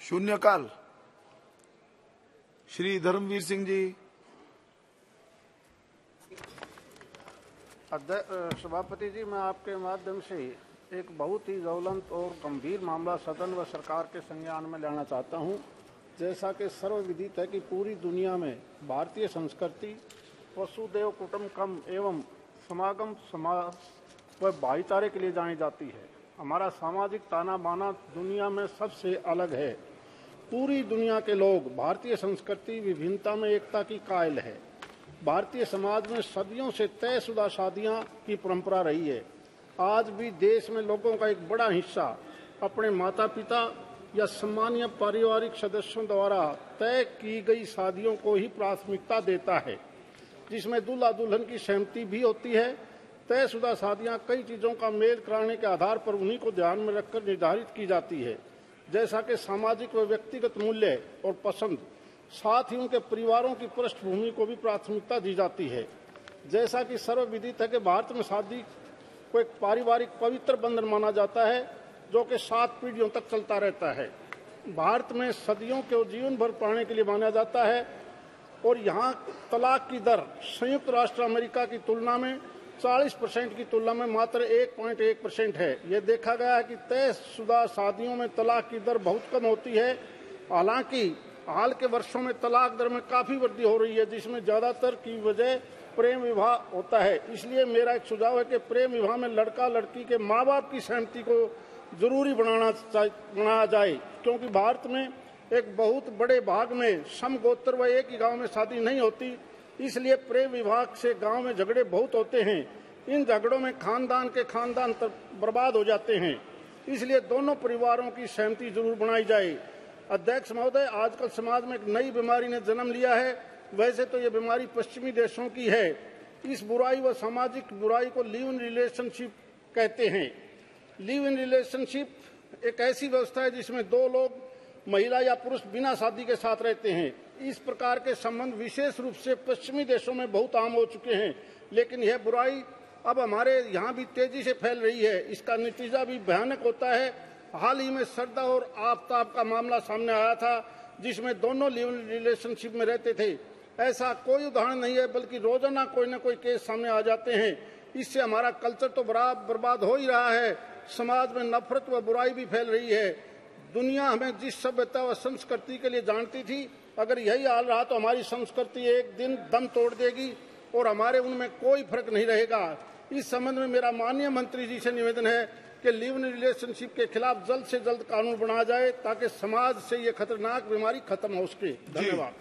शून्यकाल श्री धर्मवीर सिंह जी। सभापति जी, मैं आपके माध्यम से एक बहुत ही ज्वलंत और गंभीर मामला सदन व सरकार के संज्ञान में लाना चाहता हूं। जैसा कि सर्वविदित है कि पूरी दुनिया में भारतीय संस्कृति वसुदैव कुटुंबकम एवं समागम समाज व भाईचारे के लिए जानी जाती है। हमारा सामाजिक ताना बाना दुनिया में सबसे अलग है। पूरी दुनिया के लोग भारतीय संस्कृति विभिन्नता में एकता की कायल है। भारतीय समाज में सदियों से तयशुदा शादियां की परंपरा रही है। आज भी देश में लोगों का एक बड़ा हिस्सा अपने माता पिता या सम्मानीय पारिवारिक सदस्यों द्वारा तय की गई शादियों को ही प्राथमिकता देता है, जिसमें दूल्हा दुल्हन की सहमति भी होती है। तयशुदा शादियां कई चीजों का मेल कराने के आधार पर उन्हीं को ध्यान में रखकर निर्धारित की जाती है, जैसा कि सामाजिक व व्यक्तिगत मूल्य और पसंद, साथ ही उनके परिवारों की पृष्ठभूमि को भी प्राथमिकता दी जाती है। जैसा कि सर्वविदित है कि भारत में शादी को एक पारिवारिक पवित्र बंधन माना जाता है, जो कि 7 पीढ़ियों तक चलता रहता है। भारत में सदियों के जीवन भर पाने के लिए माना जाता है और यहाँ तलाक की दर संयुक्त राष्ट्र अमेरिका की तुलना में 40% की तुलना में मात्र 1.1% है। यह देखा गया है कि तयशुदा शादियों में तलाक की दर बहुत कम होती है। हालांकि हाल के वर्षों में तलाक दर में काफी वृद्धि हो रही है, जिसमें ज्यादातर की वजह प्रेम विवाह होता है। इसलिए मेरा एक सुझाव है कि प्रेम विवाह में लड़का लड़की के माँ बाप की सहमति को जरूरी बनाया जाए, क्योंकि भारत में एक बहुत बड़े भाग में समगोत्र व एक ही गांव में शादी नहीं होती। इसलिए प्रेम विवाह से गांव में झगड़े बहुत होते हैं। इन झगड़ों में खानदान के खानदान बर्बाद हो जाते हैं। इसलिए दोनों परिवारों की सहमति जरूर बनाई जाए। अध्यक्ष महोदय, आजकल समाज में एक नई बीमारी ने जन्म लिया है। वैसे तो ये बीमारी पश्चिमी देशों की है। इस बुराई व सामाजिक बुराई को लिव इन रिलेशनशिप कहते हैं। लिव इन रिलेशनशिप एक ऐसी व्यवस्था है जिसमें 2 लोग, महिला या पुरुष, बिना शादी के साथ रहते हैं। इस प्रकार के संबंध विशेष रूप से पश्चिमी देशों में बहुत आम हो चुके हैं, लेकिन यह बुराई अब हमारे यहाँ भी तेजी से फैल रही है। इसका नतीजा भी भयानक होता है। हाल ही में सरदा और आफताब का मामला सामने आया था, जिसमें दोनों लिव इन रिलेशनशिप में रहते थे। ऐसा कोई उदाहरण नहीं है, बल्कि रोजाना कोई न कोई केस सामने आ जाते हैं। इससे हमारा कल्चर तो बर्बाद हो ही रहा है, समाज में नफरत व बुराई भी फैल रही है। दुनिया हमें जिस सभ्यता व संस्कृति के लिए जानती थी, अगर यही हाल रहा तो हमारी संस्कृति एक दिन दम तोड़ देगी और हमारे उनमें कोई फर्क नहीं रहेगा। इस संबंध में मेरा माननीय मंत्री जी से निवेदन है कि लिव इन रिलेशनशिप के खिलाफ जल्द से जल्द कानून बनाया जाए, ताकि समाज से ये खतरनाक बीमारी खत्म हो सके। धन्यवाद।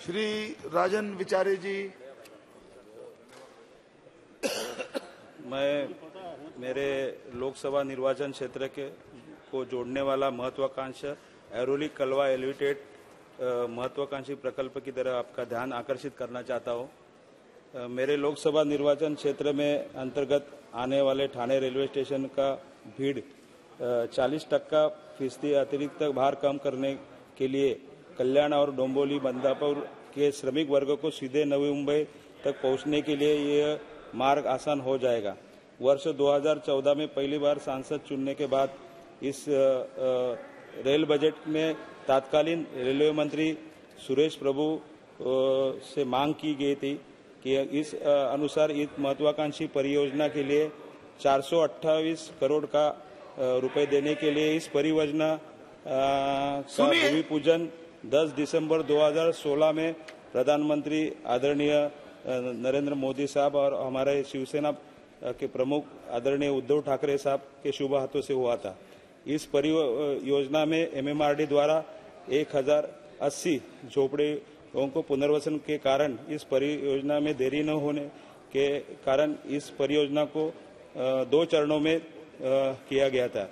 श्री राजन विचारे जी। मैं मेरे लोकसभा निर्वाचन क्षेत्र के को जोड़ने वाला महत्वाकांक्षी ऐरोली कलवा एलिवेटेड महत्वाकांक्षी प्रकल्प की तरफ आपका ध्यान आकर्षित करना चाहता हूं। मेरे लोकसभा निर्वाचन क्षेत्र में अंतर्गत आने वाले ठाणे रेलवे स्टेशन का भीड़ 40% अतिरिक्त भार कम करने के लिए कल्याण और डोंबिवली बंदापुर के श्रमिक वर्ग को सीधे नवी मुंबई तक पहुंचने के लिए यह मार्ग आसान हो जाएगा। वर्ष 2014 में पहली बार सांसद चुनने के बाद इस रेल बजट में तत्कालीन रेलवे मंत्री सुरेश प्रभु से मांग की गई थी कि इस अनुसार इस महत्वाकांक्षी परियोजना के लिए 428 करोड़ का रुपए देने के लिए इस परियोजना का भूमि पूजन 10 दिसंबर 2016 में प्रधानमंत्री आदरणीय नरेंद्र मोदी साहब और हमारे शिवसेना के प्रमुख आदरणीय उद्धव ठाकरे साहब के शुभ हाथों से हुआ था। इस परियोजना में एमएमआरडी द्वारा 1080 झोपड़ियों को पुनर्वसन के कारण इस परियोजना में देरी न होने के कारण इस परियोजना को 2 चरणों में किया गया था।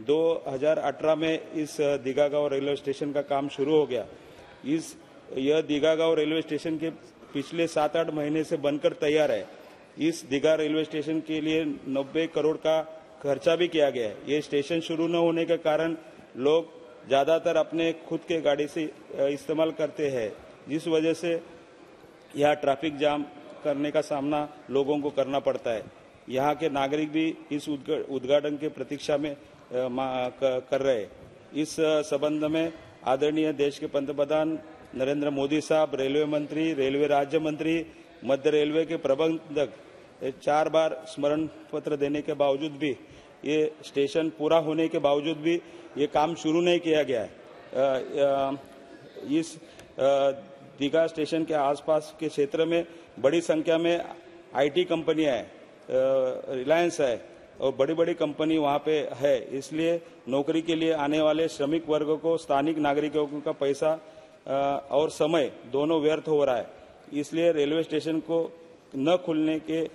2018 में इस दीघा गांव रेलवे स्टेशन का काम शुरू हो गया। यह दीघा गांव रेलवे स्टेशन के पिछले 7-8 महीने से बनकर तैयार है। इस दीघा रेलवे स्टेशन के लिए 90 करोड़ का खर्चा भी किया गया है। ये स्टेशन शुरू न होने के कारण लोग ज्यादातर अपने खुद के गाड़ी से इस्तेमाल करते हैं, जिस वजह से यह ट्रैफिक जाम करने का सामना लोगों को करना पड़ता है। यहाँ के नागरिक भी इस उद्घाटन के प्रतीक्षा में कर रहे हैं। इस संबंध में आदरणीय देश के पंतप्रधान नरेंद्र मोदी साहब, रेलवे मंत्री, रेलवे राज्य मंत्री, मध्य रेलवे के प्रबंधक 4 बार स्मरण पत्र देने के बावजूद भी, ये स्टेशन पूरा होने के बावजूद भी ये काम शुरू नहीं किया गया है। इस दीघा स्टेशन के आसपास के क्षेत्र में बड़ी संख्या में आईटी कंपनियां हैं, रिलायंस है और बड़ी बड़ी कंपनी वहां पे है। इसलिए नौकरी के लिए आने वाले श्रमिक वर्ग को, स्थानिक नागरिकों का पैसा और समय दोनों व्यर्थ हो रहा है। इसलिए रेलवे स्टेशन को न खुलने के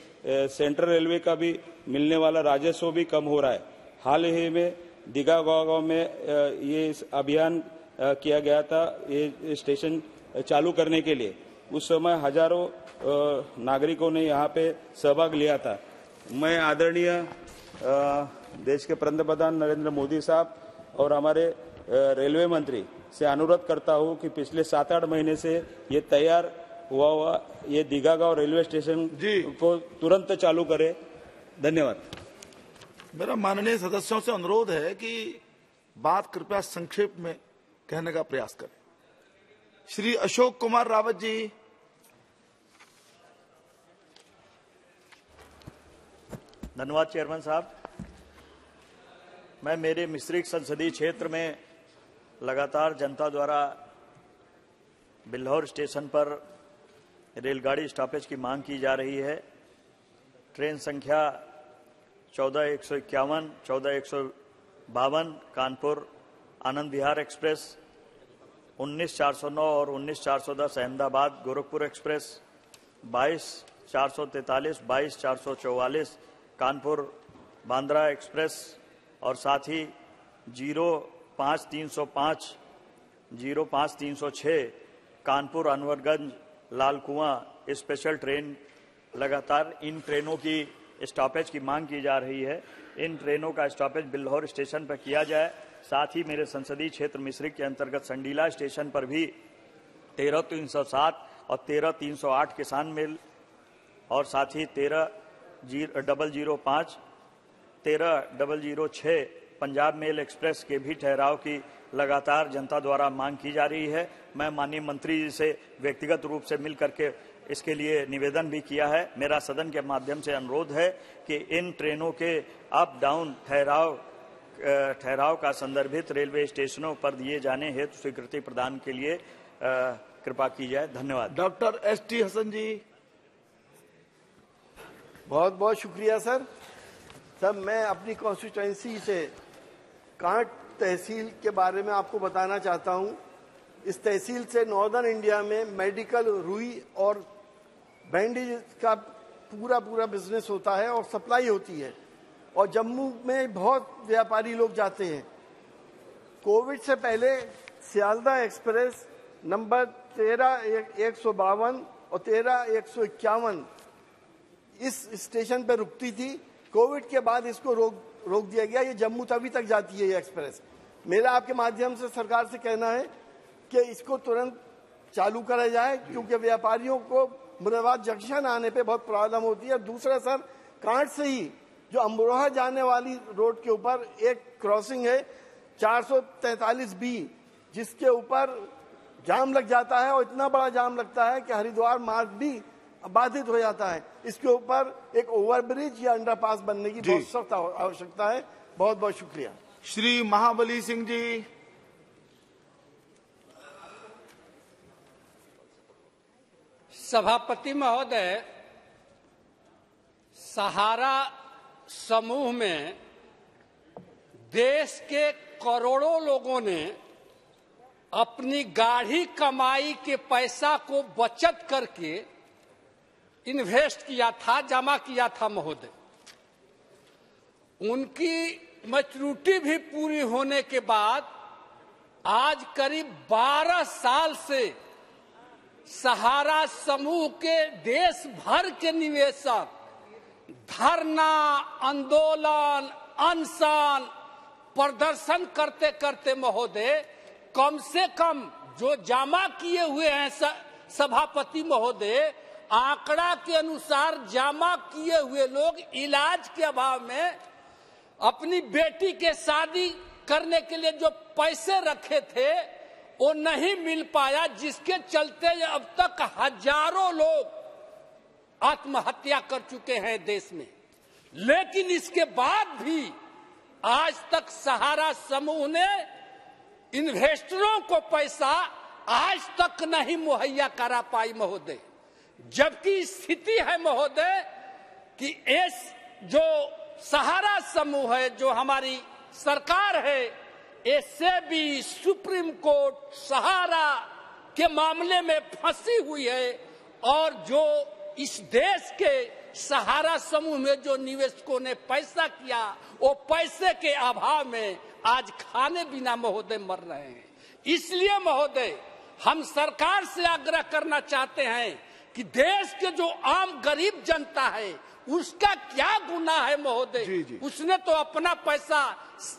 सेंट्रल रेलवे का भी मिलने वाला राजस्व भी कम हो रहा है। हाल ही में दीघा गांव में ये अभियान किया गया था, ये स्टेशन चालू करने के लिए। उस समय हजारों नागरिकों ने यहाँ पे सहभाग लिया था। मैं आदरणीय देश के पंतप्रधान नरेंद्र मोदी साहब और हमारे रेलवे मंत्री से अनुरोध करता हूँ कि पिछले 7-8 महीने से ये तैयार हुआ ये दीघा गांव रेलवे स्टेशन को तुरंत चालू करे। धन्यवाद। मेरा माननीय सदस्यों से अनुरोध है कि बात कृपया संक्षेप में कहने का प्रयास करें। श्री अशोक कुमार रावत जी। धन्यवाद चेयरमैन साहब। मैं मेरे मिश्रिक संसदीय क्षेत्र में लगातार जनता द्वारा बिल्हौर स्टेशन पर रेलगाड़ी स्टॉपेज की मांग की जा रही है। ट्रेन संख्या 14-151, 14-152 कानपुर आनंद विहार एक्सप्रेस, 19-409 और 19-410 अहमदाबाद गोरखपुर एक्सप्रेस, 22-443, 22-444 कानपुर बांद्रा एक्सप्रेस और साथ ही 05-305, 05-306 कानपुर अनवरगंज लाल कुआं स्पेशल ट्रेन। लगातार इन ट्रेनों की स्टॉपेज की मांग की जा रही है। इन ट्रेनों का स्टॉपेज बिल्हौर स्टेशन पर किया जाए। साथ ही मेरे संसदीय क्षेत्र मिश्रिक के अंतर्गत संडीला स्टेशन पर भी 13-307 और 13-308 किसान मेल और साथ ही 13-005, 13-006 पंजाब मेल एक्सप्रेस के भी ठहराव की लगातार जनता द्वारा मांग की जा रही है। मैं माननीय मंत्री जी से व्यक्तिगत रूप से मिल करके इसके लिए निवेदन भी किया है। मेरा सदन के माध्यम से अनुरोध है कि इन ट्रेनों के अप डाउन ठहराव का संदर्भित रेलवे स्टेशनों पर दिए जाने हेतु स्वीकृति प्रदान के लिए कृपा की जाए। धन्यवाद। Doctor S T. हसन जी। बहुत बहुत शुक्रिया सर। मैं अपनी कॉन्स्टिट्यूएंसी से कांट तहसील के बारे में आपको बताना चाहता हूं। इस तहसील से नॉर्दर्न इंडिया में मेडिकल, रुई और बैंडेज का पूरा बिजनेस होता है और सप्लाई होती है और जम्मू में बहुत व्यापारी लोग जाते हैं। कोविड से पहले सियालदा एक्सप्रेस नंबर 13-152 और 13-151 इस स्टेशन पर रुकती थी। कोविड के बाद इसको रोक दिया गया। ये जम्मू तवी तक जाती है ये एक्सप्रेस। मेरा आपके माध्यम से सरकार से कहना है कि इसको तुरंत चालू करा जाए क्योंकि व्यापारियों को मुरादाबाद जंक्शन आने पे बहुत प्रॉब्लम होती है। दूसरा सर, कांट से ही जो अमरोहा जाने वाली रोड के ऊपर एक क्रॉसिंग है 443B जिसके ऊपर जाम लग जाता है और इतना बड़ा जाम लगता है कि हरिद्वार मार्ग भी बाधित हो जाता है। इसके ऊपर एक ओवरब्रिज या अंडरपास बनने की बहुत सख्त आवश्यकता है। बहुत बहुत शुक्रिया। श्री महाबली सिंह जी। सभापति महोदय, सहारा समूह में देश के करोड़ों लोगों ने अपनी गाढ़ी कमाई के पैसा को बचत करके इन्वेस्ट किया था, जमा किया था महोदय। उनकी मैच्योरिटी भी पूरी होने के बाद आज करीब 12 साल से सहारा समूह के देश भर के निवेशक धरना, आंदोलन, अनशन, प्रदर्शन करते करते महोदय कम से कम जो जमा किए हुए हैं सभापति महोदय, आंकड़ा के अनुसार जमा किए हुए लोग इलाज के अभाव में अपनी बेटी के शादी करने के लिए जो पैसे रखे थे वो नहीं मिल पाया, जिसके चलते अब तक हजारों लोग आत्महत्या कर चुके हैं देश में। लेकिन इसके बाद भी आज तक सहारा समूह ने इन्वेस्टरों को पैसा आज तक नहीं मुहैया करा पाई महोदय। जबकि स्थिति है महोदय कि इस जो सहारा समूह है, जो हमारी सरकार है, इससे भी सुप्रीम कोर्ट सहारा के मामले में फंसी हुई है। और जो इस देश के सहारा समूह में जो निवेशकों ने पैसा किया, वो पैसे के अभाव में आज खाने बिना महोदय मर रहे हैं। इसलिए महोदय हम सरकार से आग्रह करना चाहते हैं कि देश के जो आम गरीब जनता है उसका क्या गुनाह है महोदय। उसने तो अपना पैसा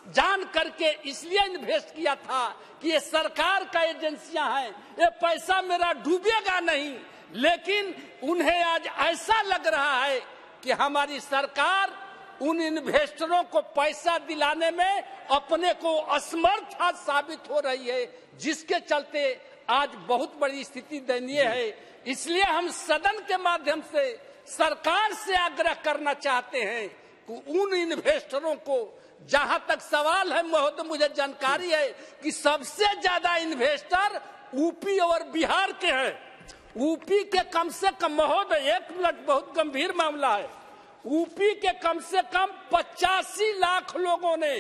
जान करके इसलिए इन्वेस्ट किया था कि ये सरकार का एजेंसियां हैं, ये पैसा मेरा डूबेगा नहीं। लेकिन उन्हें आज ऐसा लग रहा है कि हमारी सरकार उन इन्वेस्टरों को पैसा दिलाने में अपने को असमर्थ साबित हो रही है, जिसके चलते आज बहुत बड़ी स्थिति दयनीय है। इसलिए हम सदन के माध्यम से सरकार से आग्रह करना चाहते हैं कि उन इन्वेस्टरों को, जहां तक सवाल है महोदय, मुझे जानकारी है कि सबसे ज्यादा इन्वेस्टर यूपी और बिहार के हैं। यूपी के कम से कम महोदय, एक मिनट, बहुत गंभीर मामला है, यूपी के कम से कम 85 लाख लोगों ने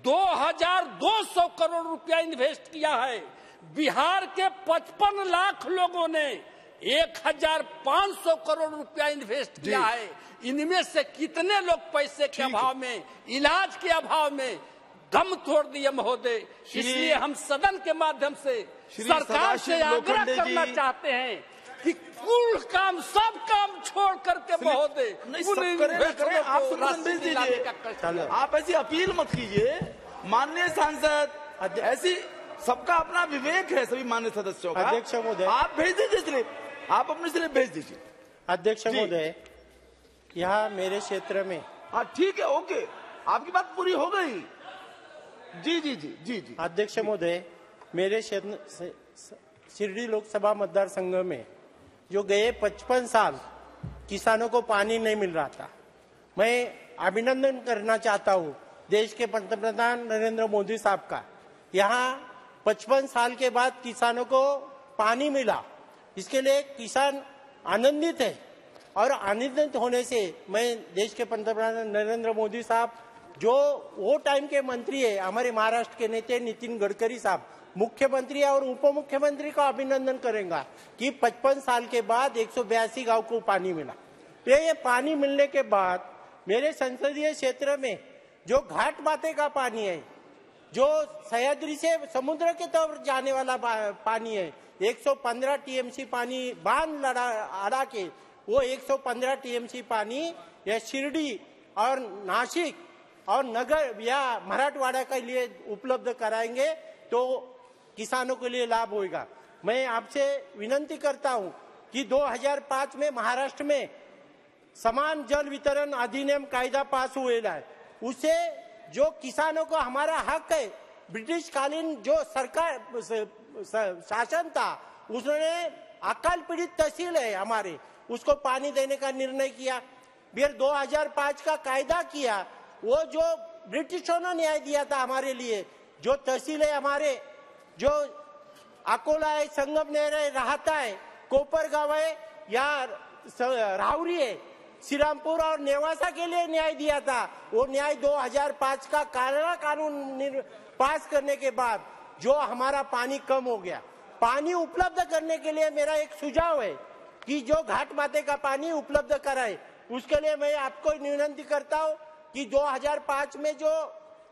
2200 करोड़ रुपया इन्वेस्ट किया है। बिहार के 55 लाख लोगों ने 1500 करोड़ रुपया इन्वेस्ट किया है। इनमें से कितने लोग पैसे के अभाव में, इलाज के अभाव में दम तोड़ दिए महोदय। इसलिए हम सदन के माध्यम से सरकार से आग्रह करना चाहते हैं कि कुल काम, सब काम छोड़ करके महोदय आप ऐसी अपील मत कीजिए माननीय सांसद। ऐसी सबका अपना विवेक है सभी माननीय सदस्यों का। अध्यक्ष महोदय, आप भेज दीजिए स्लिप, आप अपनी स्लिप भेज दीजिए। अध्यक्ष महोदय, यहाँ मेरे क्षेत्र में, हाँ ठीक है, ओके, आपकी बात पूरी हो गई। जी जी जी जी जी। अध्यक्ष महोदय, मेरे क्षेत्र शिरडी लोकसभा मतदार संघ में जो गए 55 साल किसानों को पानी नहीं मिल रहा था, मैं अभिनंदन करना चाहता हूँ देश के पंतप्रधान नरेंद्र मोदी साहब का। यहाँ 55 साल के बाद किसानों को पानी मिला, इसके लिए किसान आनंदित है। और आनंदित होने से मैं देश के पंतप्रधान नरेंद्र मोदी साहब, जो वो टाइम के मंत्री है, हमारे महाराष्ट्र के नेता नितिन गडकरी साहब, मुख्यमंत्री और उप मुख्यमंत्री का अभिनंदन करेंगे कि 55 साल के बाद 182 गांव को पानी मिला। ये पानी मिलने के बाद मेरे संसदीय क्षेत्र में जो घाट बाते का पानी है, जो सह्याद्री से समुद्र की तरफ जाने वाला पानी है, 115 टीएमसी पानी बांध अड़ा के वो 115 टीएमसी पानी या शिरडी और नासिक और नगर या मराठवाड़ा के लिए उपलब्ध कराएंगे तो किसानों के लिए लाभ होगा। मैं आपसे विनंती करता हूं कि 2005 में महाराष्ट्र में समान जल वितरण अधिनियम कायदा पास हुआ है, उसे जो किसानों को हमारा हक है, ब्रिटिश कालीन जो सरकार शासन था, उसने अकाल पीड़ित तहसील है हमारे, उसको पानी देने का निर्णय किया। फिर 2005 का कायदा किया, वो जो ब्रिटिशों ने न्याय दिया था हमारे लिए, जो तहसील है हमारे, जो अकोला है, संगमनेर है, राहता है, कोपरगांव है या राहुरी है, श्रीरामपुर और नेवासा के लिए न्याय दिया था। वो न्याय 2005 का कानून पास करने के बाद जो हमारा पानी कम हो गया, पानी उपलब्ध करने के लिए मेरा एक सुझाव है कि जो घाट माते का पानी उपलब्ध कराए। उसके लिए मैं आपको विनती करता हूँ कि 2005 में जो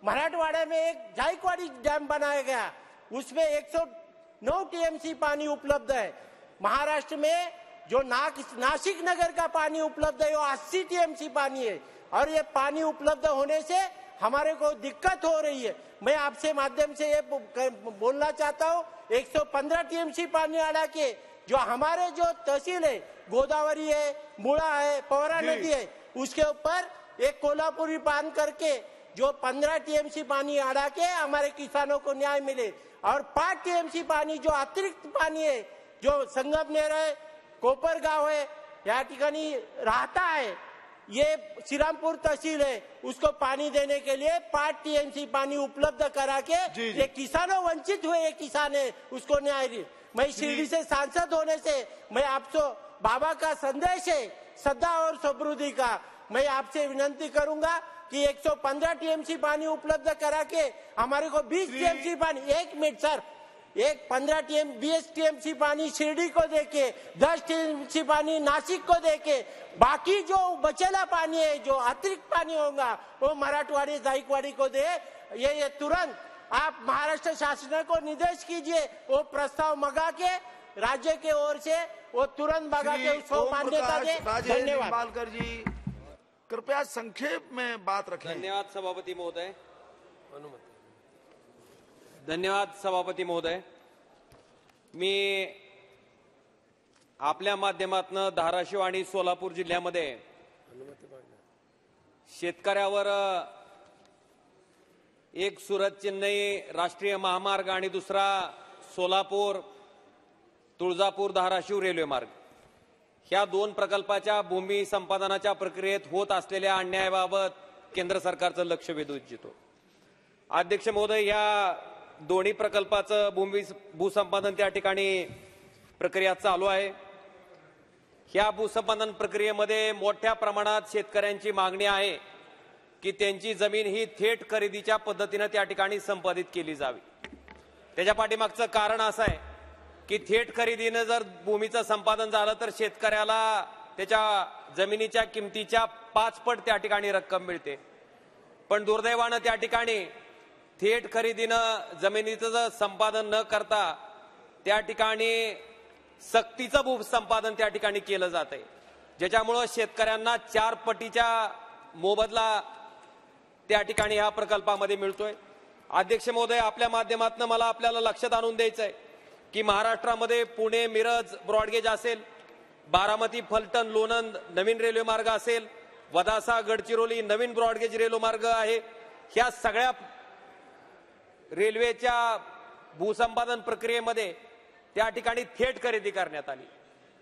मराठवाड़ा में एक जायकवाड़ी डैम बनाया गया, उसमें 109 टीएमसी पानी उपलब्ध है। महाराष्ट्र में जो नासिक नगर का पानी उपलब्ध है वो 80 टीएमसी पानी है, और ये पानी उपलब्ध होने से हमारे को दिक्कत हो रही है। मैं आपसे माध्यम से ये बोलना चाहता हूँ, 115 टीएमसी पानी अड़ा के जो हमारे जो तहसील है, गोदावरी है, मुड़ा है, पवरा नदी है, उसके ऊपर एक कोल्हापुरी बांध करके जो 15 टीएमसी पानी अड़ा के हमारे किसानों को न्याय मिले, और 5 टीएमसी पानी जो अतिरिक्त पानी है, जो संगमनेर है, कोपरगांव है, या ठिकाणी रहता है, ये श्रीरामपुर तहसील है, उसको पानी देने के लिए 5 टीएमसी पानी उपलब्ध करा के ये किसानों वंचित हुए, ये किसान है, उसको न्याय दी। मैं शिरडी से सांसद होने से मैं आपसे बाबा का संदेश है श्रद्धा और समृद्धि का, मैं आपसे विनंती करूंगा कि 115 टीएमसी पानी उपलब्ध करा के हमारे को 20 टीएमसी पानी, 1 मिनट सर, 20 टीएमसी पानी शिरडी को देके, 10 टीएमसी पानी नासिक को देके, बाकी जो बचेला पानी है, जो अतिरिक्त पानी होगा वो मराठवाड़ी जायकवाड़ी को दे। ये तुरंत आप महाराष्ट्र शासन को निर्देश कीजिए, वो प्रस्ताव मंगा के राज्य के ओर से वो तुरंत मंगा के उसको मान्यता दे। धन्यवाद। मालकर जी कृपया संक्षेप में बात रखें। धन्यवाद सभापति महोदय। धन्यवाद सभापती महोदय। मी आपल्या माध्यमातून धाराशिव आणि सोलापूर जिल्ह्यामध्ये शेतकऱ्यावर एक सुरत चेन्नई राष्ट्रीय महामार्ग आणि दुसरा सोलापूर तुळजापूर धाराशिव रेल्वे मार्ग, ह्या 2 प्रकल्पाच्या भूमी संपादनाच्या प्रक्रियेत होत असलेल्या अन्यायाबाबत केंद्र सरकारचं लक्ष वेधू इच्छितो। अध्यक्ष महोदय, या दोन्ही प्रकल्पाचं भूसंपादन त्या ठिकाणी प्रक्रिया चालू आहे। ह्या भूसंपादन प्रक्रियेमध्ये मोठ्या प्रमाणात शेतकऱ्यांची मागणी आहे की त्यांची जमीन ही थेट खरेदीच्या पद्धतीने त्या ठिकाणी संपादित केली जावी। त्याच्या पाठीमागचं कारण असं आहे की थेट खरेदीने जर भूमीचं संपादन झालं तर शेतकऱ्याला त्याच्या जमिनीच्या किमतीच्या 5 पट त्या ठिकाणी रक्कम मिळते, पण दुर्दैवानं त्या ठिकाणी थेट खरेदीनं जमिनीचं संपादन न करता त्या ठिकाणी सक्तीचं भूसंपादन त्या ठिकाणी केलं जातंय, ज्याच्यामुळे शेतकऱ्यांना 4 पटीच्या मोबदला त्या ठिकाणी ह्या प्रकल्पामध्ये मिळतोय। अध्यक्ष महोदय, आपल्या माध्यमातून मला आपल्याला लक्षात आणून द्यायचंय की महाराष्ट्रामध्ये पुणे मिरज ब्रॉडगेज असेल, बारामती फलटण लोणंद नवीन रेल्वे मार्ग असेल, वदासा गडचिरोली नवीन ब्रॉडगेज रेल्वे मार्ग आहे, ह्या सगळ्या रेल्वेच्या भूसंपादन प्रक्रियेमध्ये त्या ठिकाणी थेट खरेदी करण्यात आली।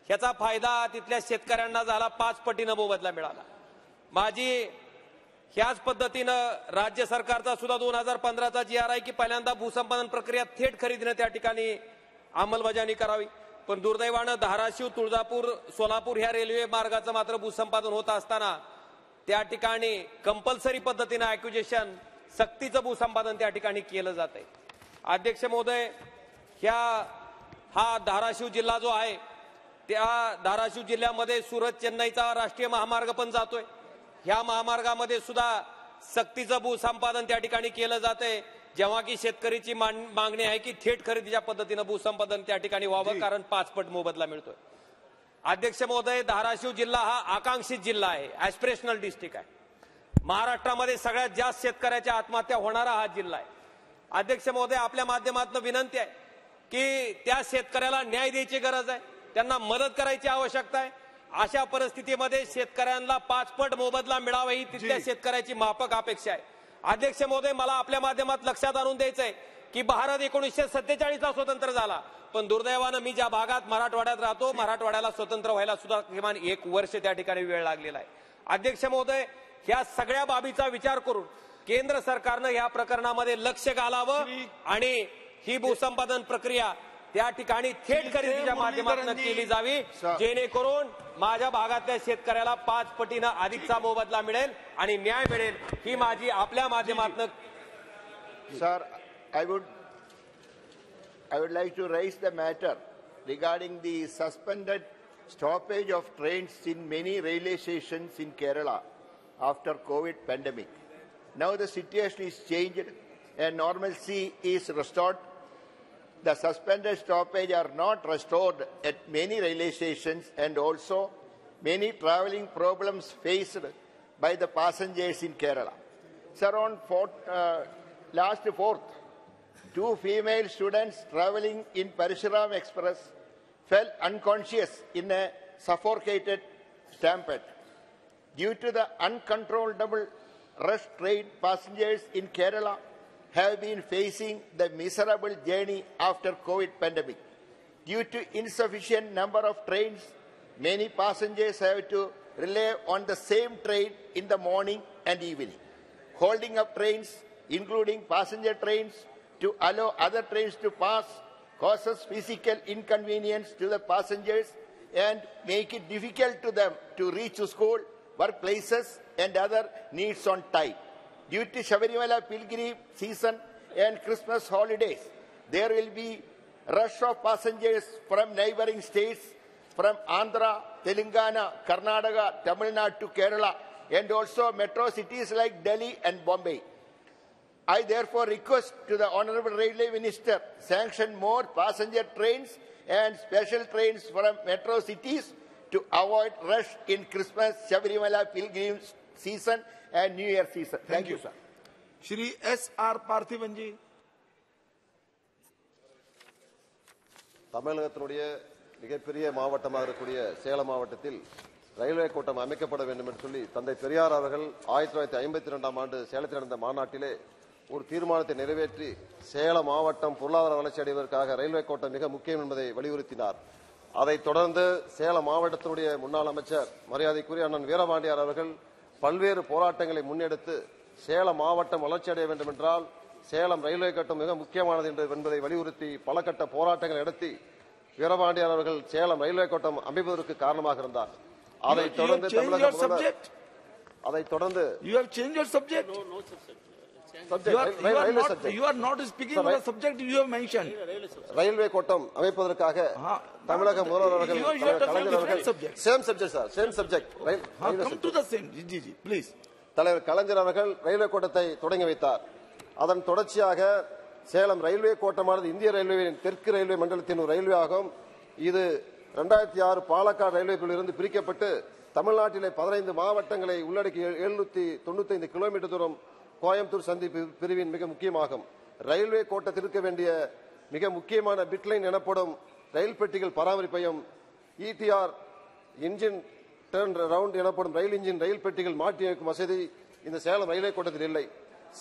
ह्याचा फायदा तिथल्या शेतकऱ्यांना झाला, 5 पटीनं मोबदला मिळाला। माझी ह्याच पद्धतीनं राज्य सरकारचा सुद्धा 2015चा GR आहे की पहिल्यांदा भूसंपादन प्रक्रिया थेट खरेदीने त्या ठिकाणी अंमलबजावणी करावी, पण दुर्दैवानं धाराशिव तुळजापूर सोलापूर ह्या रेल्वे मार्गाचं मात्र भूसंपादन होत असताना त्या ठिकाणी कंपल्सरी पद्धतीने ॲक्विजिशन सक्तीचं भूसंपादन त्या ठिकाणी केलं जातंय। अध्यक्ष महोदय, हा धाराशिव जिल्हा जो आहे त्या धाराशिव जिल्ह्यामध्ये सुरत चेन्नईचा राष्ट्रीय महामार्ग पण जातोय। ह्या महामार्गामध्ये सुद्धा सक्तीचं भूसंपादन त्या ठिकाणी केलं जातंय, जेव्हा की शेतकरीची मागणी आहे की थेट खरेदीच्या पद्धतीने भूसंपादन त्या ठिकाणी व्हावं, कारण 5 पट मोबदला मिळतोय। अध्यक्ष महोदय, धाराशिव जिल्हा हा आकांक्षित जिल्हा आहे, ॲस्पिरेशनल डिस्ट्रिक्ट आहे। महाराष्ट्रामध्ये सगळ्यात जास्त शेतकऱ्याच्या आत्महत्या होणारा हा जिल्हा आहे। अध्यक्ष महोदय, आपल्या माध्यमातून विनंती आहे की त्या शेतकऱ्याला न्याय द्यायची गरज आहे, त्यांना मदत करायची आवश्यकता आहे। अशा परिस्थितीमध्ये शेतकऱ्यांना 5 पट मोबदला मिळावा ही तिथल्या शेतकऱ्याची माफक अपेक्षा आहे। अध्यक्ष महोदय, मला आपल्या माध्यमात लक्षात आणून द्यायचंय की भारत 1947ला स्वतंत्र झाला, पण दुर्दैवानं मी ज्या भागात मराठवाड्यात राहतो, मराठवाड्याला स्वतंत्र व्हायला सुद्धा किमान 1 वर्ष त्या ठिकाणी वेळ लागलेला आहे। अध्यक्ष महोदय, ह्या सगळ्या बाबीचा विचार करून केंद्र सरकारनं ह्या प्रकरणामध्ये लक्ष घालावं आणि ही भूसंपादन प्रक्रिया त्या ठिकाणी थेट खरेदीच्या माध्यमातून केली जावी, जेणेकरून माझ्या भागातल्या शेतकऱ्याला 5 पटीनं अधिकचा मोबदला मिळेल आणि न्याय मिळेल, ही माझी आपल्या माध्यमातून। Sir, I would like to raise the matter regarding the suspended stoppage of trains in many railway stations in Kerala after COVID pandemic. Now the situation is changed and normalcy is restored. The suspended stoppage are not restored at many railway stations, and also many travelling problems faced by the passengers in Kerala. Sir, on last 4th, 2 female students travelling in Parishuram Express fell unconscious in a suffocated stampede. Due to the uncontrollable rush train passengers in Kerala have been facing the miserable journey after COVID pandemic. Due to insufficient number of trains, many passengers have to rely on the same train in the morning and evening. Holding up trains, including passenger trains, to allow other trains to pass causes physical inconvenience to the passengers and make it difficult to them to reach school, workplaces and other needs on time. Due to Sabarimala pilgrim season and Christmas holidays, there will be rush of passengers from neighboring states, from Andhra, Telangana, Karnataka, Tamil Nadu to Kerala, and also metro cities like Delhi and Bombay. I therefore request to the Honourable Railway Minister sanction more passenger trains and special trains from metro cities to avoid rush in Christmas, Sabarimala pilgrim season and New Year season. Thank you, sir. Shri S.R. Parthiban ji. தமிழகத்தினுடைய மிகப்பெரிய மாவட்டமாக இருக்கக்கூடிய சேலம் மாவட்டத்தில் railway கோட்டம் அமைக்கப்பட வேண்டும் என்று சொல்லி தந்தை பெரியார் அவர்கள் 1952ஆம் ஆண்டு சேலத்தில் நடந்த மாநாட்டிலே ஒரு தீர்மானத்தை நிறைவேற்றி சேலம் மாவட்டம் பொருளாதார வளர்ச்சி அடைவதற்காக ரயில்வே கோட்டம் மிக முக்கியம் என்பதை வலியுறுத்தினார். அதைத் தொடர்ந்து சேலம் மாவட்டத்தினுடைய முன்னாள் அமைச்சர் மரியாதைக்குரிய அண்ணன் வீரபாண்டியார் அவர்கள் பல்வேறு போராட்டங்களை முன்னெடுத்து சேலம் மாவட்டம் வளர்ச்சி அடைய வேண்டும் என்றால் சேலம் ரயில்வே கோட்டம் மிக முக்கியமானது என்பதை வலியுறுத்தி பல கட்ட போராட்டங்கள் நடத்தி வீரபாண்டியார் அவர்கள் சேலம் ரயில்வே கோட்டம் அமைப்பதற்கு காரணமாக இருந்தார். அதைத் தொடர்ந்து தமிழக அதைத் தொடர்ந்து You are not speaking the subject you have mentioned. Railway கோட்டம் அமைப்பதற்காக தமிழக முதல்வர் அவர்கள் same subject sir, same subject. Come to the same. Please. தலைவர் கலைஞர் அவர்கள் ரயில்வே கோட்டத்தை தொடங்கி வைத்தார். அதன் தொடர்ச்சியாக சேலம் ரயில்வே கோட்டமானது இந்திய ரயில்வேயின் தெற்கு ரயில்வே மண்டலத்தின் ஒரு ரயில்வே ஆகும். இது 2006 பாலக்காடு ரயில்வேக்குள் இருந்து பிரிக்கப்பட்டு தமிழ்நாட்டிலே 15 மாவட்டங்களை உள்ளடக்கி 795 கிலோமீட்டர் தூரம் கோயம்புத்தூர் சந்திப்பு பிரிவின் மிக முக்கியமாகும். ரயில்வே கோட்டத்தில் இருக்க வேண்டிய மிக முக்கியமான பிட்லைன் எனப்படும் ரயில் பெட்டிகள் பராமரிப்பையும் ETR இன்ஜின் டர்ன் ரவுண்ட் எனப்படும் ரயில் இன்ஜின் ரயில் பெட்டிகள் மாற்றி அமைக்கும் வசதி இந்த சேலம் ரயில்வே கோட்டத்தில் இல்லை.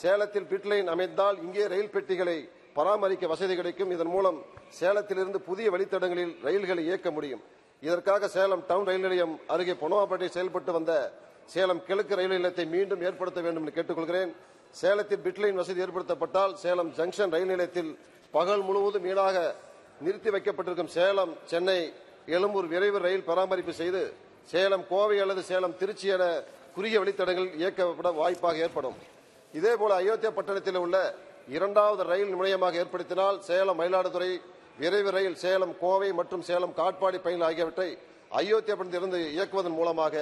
சேலத்தில் பிட்லைன் அமைந்தால் இங்கே ரயில் பெட்டிகளை பராமரிக்க வசதி கிடைக்கும். இதன் மூலம் சேலத்திலிருந்து புதிய வழித்தடங்களில் ரயில்களை இயக்க முடியும். இதற்காக சேலம் டவுன் ரயில் நிலையம் அருகே பொனவாப்பேட்டை செயல்பட்டு வந்த சேலம் கிழக்கு ரயில் நிலையத்தை மீண்டும் ஏற்படுத்த வேண்டும் என்று கேட்டுக்கொள்கிறேன். சேலத்தில் பிட்லைன் வசதி ஏற்படுத்தப்பட்டால் சேலம் ஜங்ஷன் ரயில் நிலையத்தில் பகல் முழுவதும் ஈடாக நிறுத்தி வைக்கப்பட்டிருக்கும் சேலம் சென்னை எழும்பூர் விரைவு ரயில் பராமரிப்பு செய்து சேலம் கோவை அல்லது சேலம் திருச்சி என குறுகிய வழித்தடங்கள் இயக்கப்பட வாய்ப்பாக ஏற்படும். இதேபோல அயோத்தியா பட்டணத்தில் உள்ள 2வது ரயில் நிலையமாக ஏற்படுத்தினால் சேலம் மயிலாடுதுறை விரைவு ரயில் சேலம் கோவை மற்றும் சேலம் காட்பாடி பயணிகள் ஆகியவற்றை அயோத்தியா பட்டணத்திலிருந்து இயக்குவதன் மூலமாக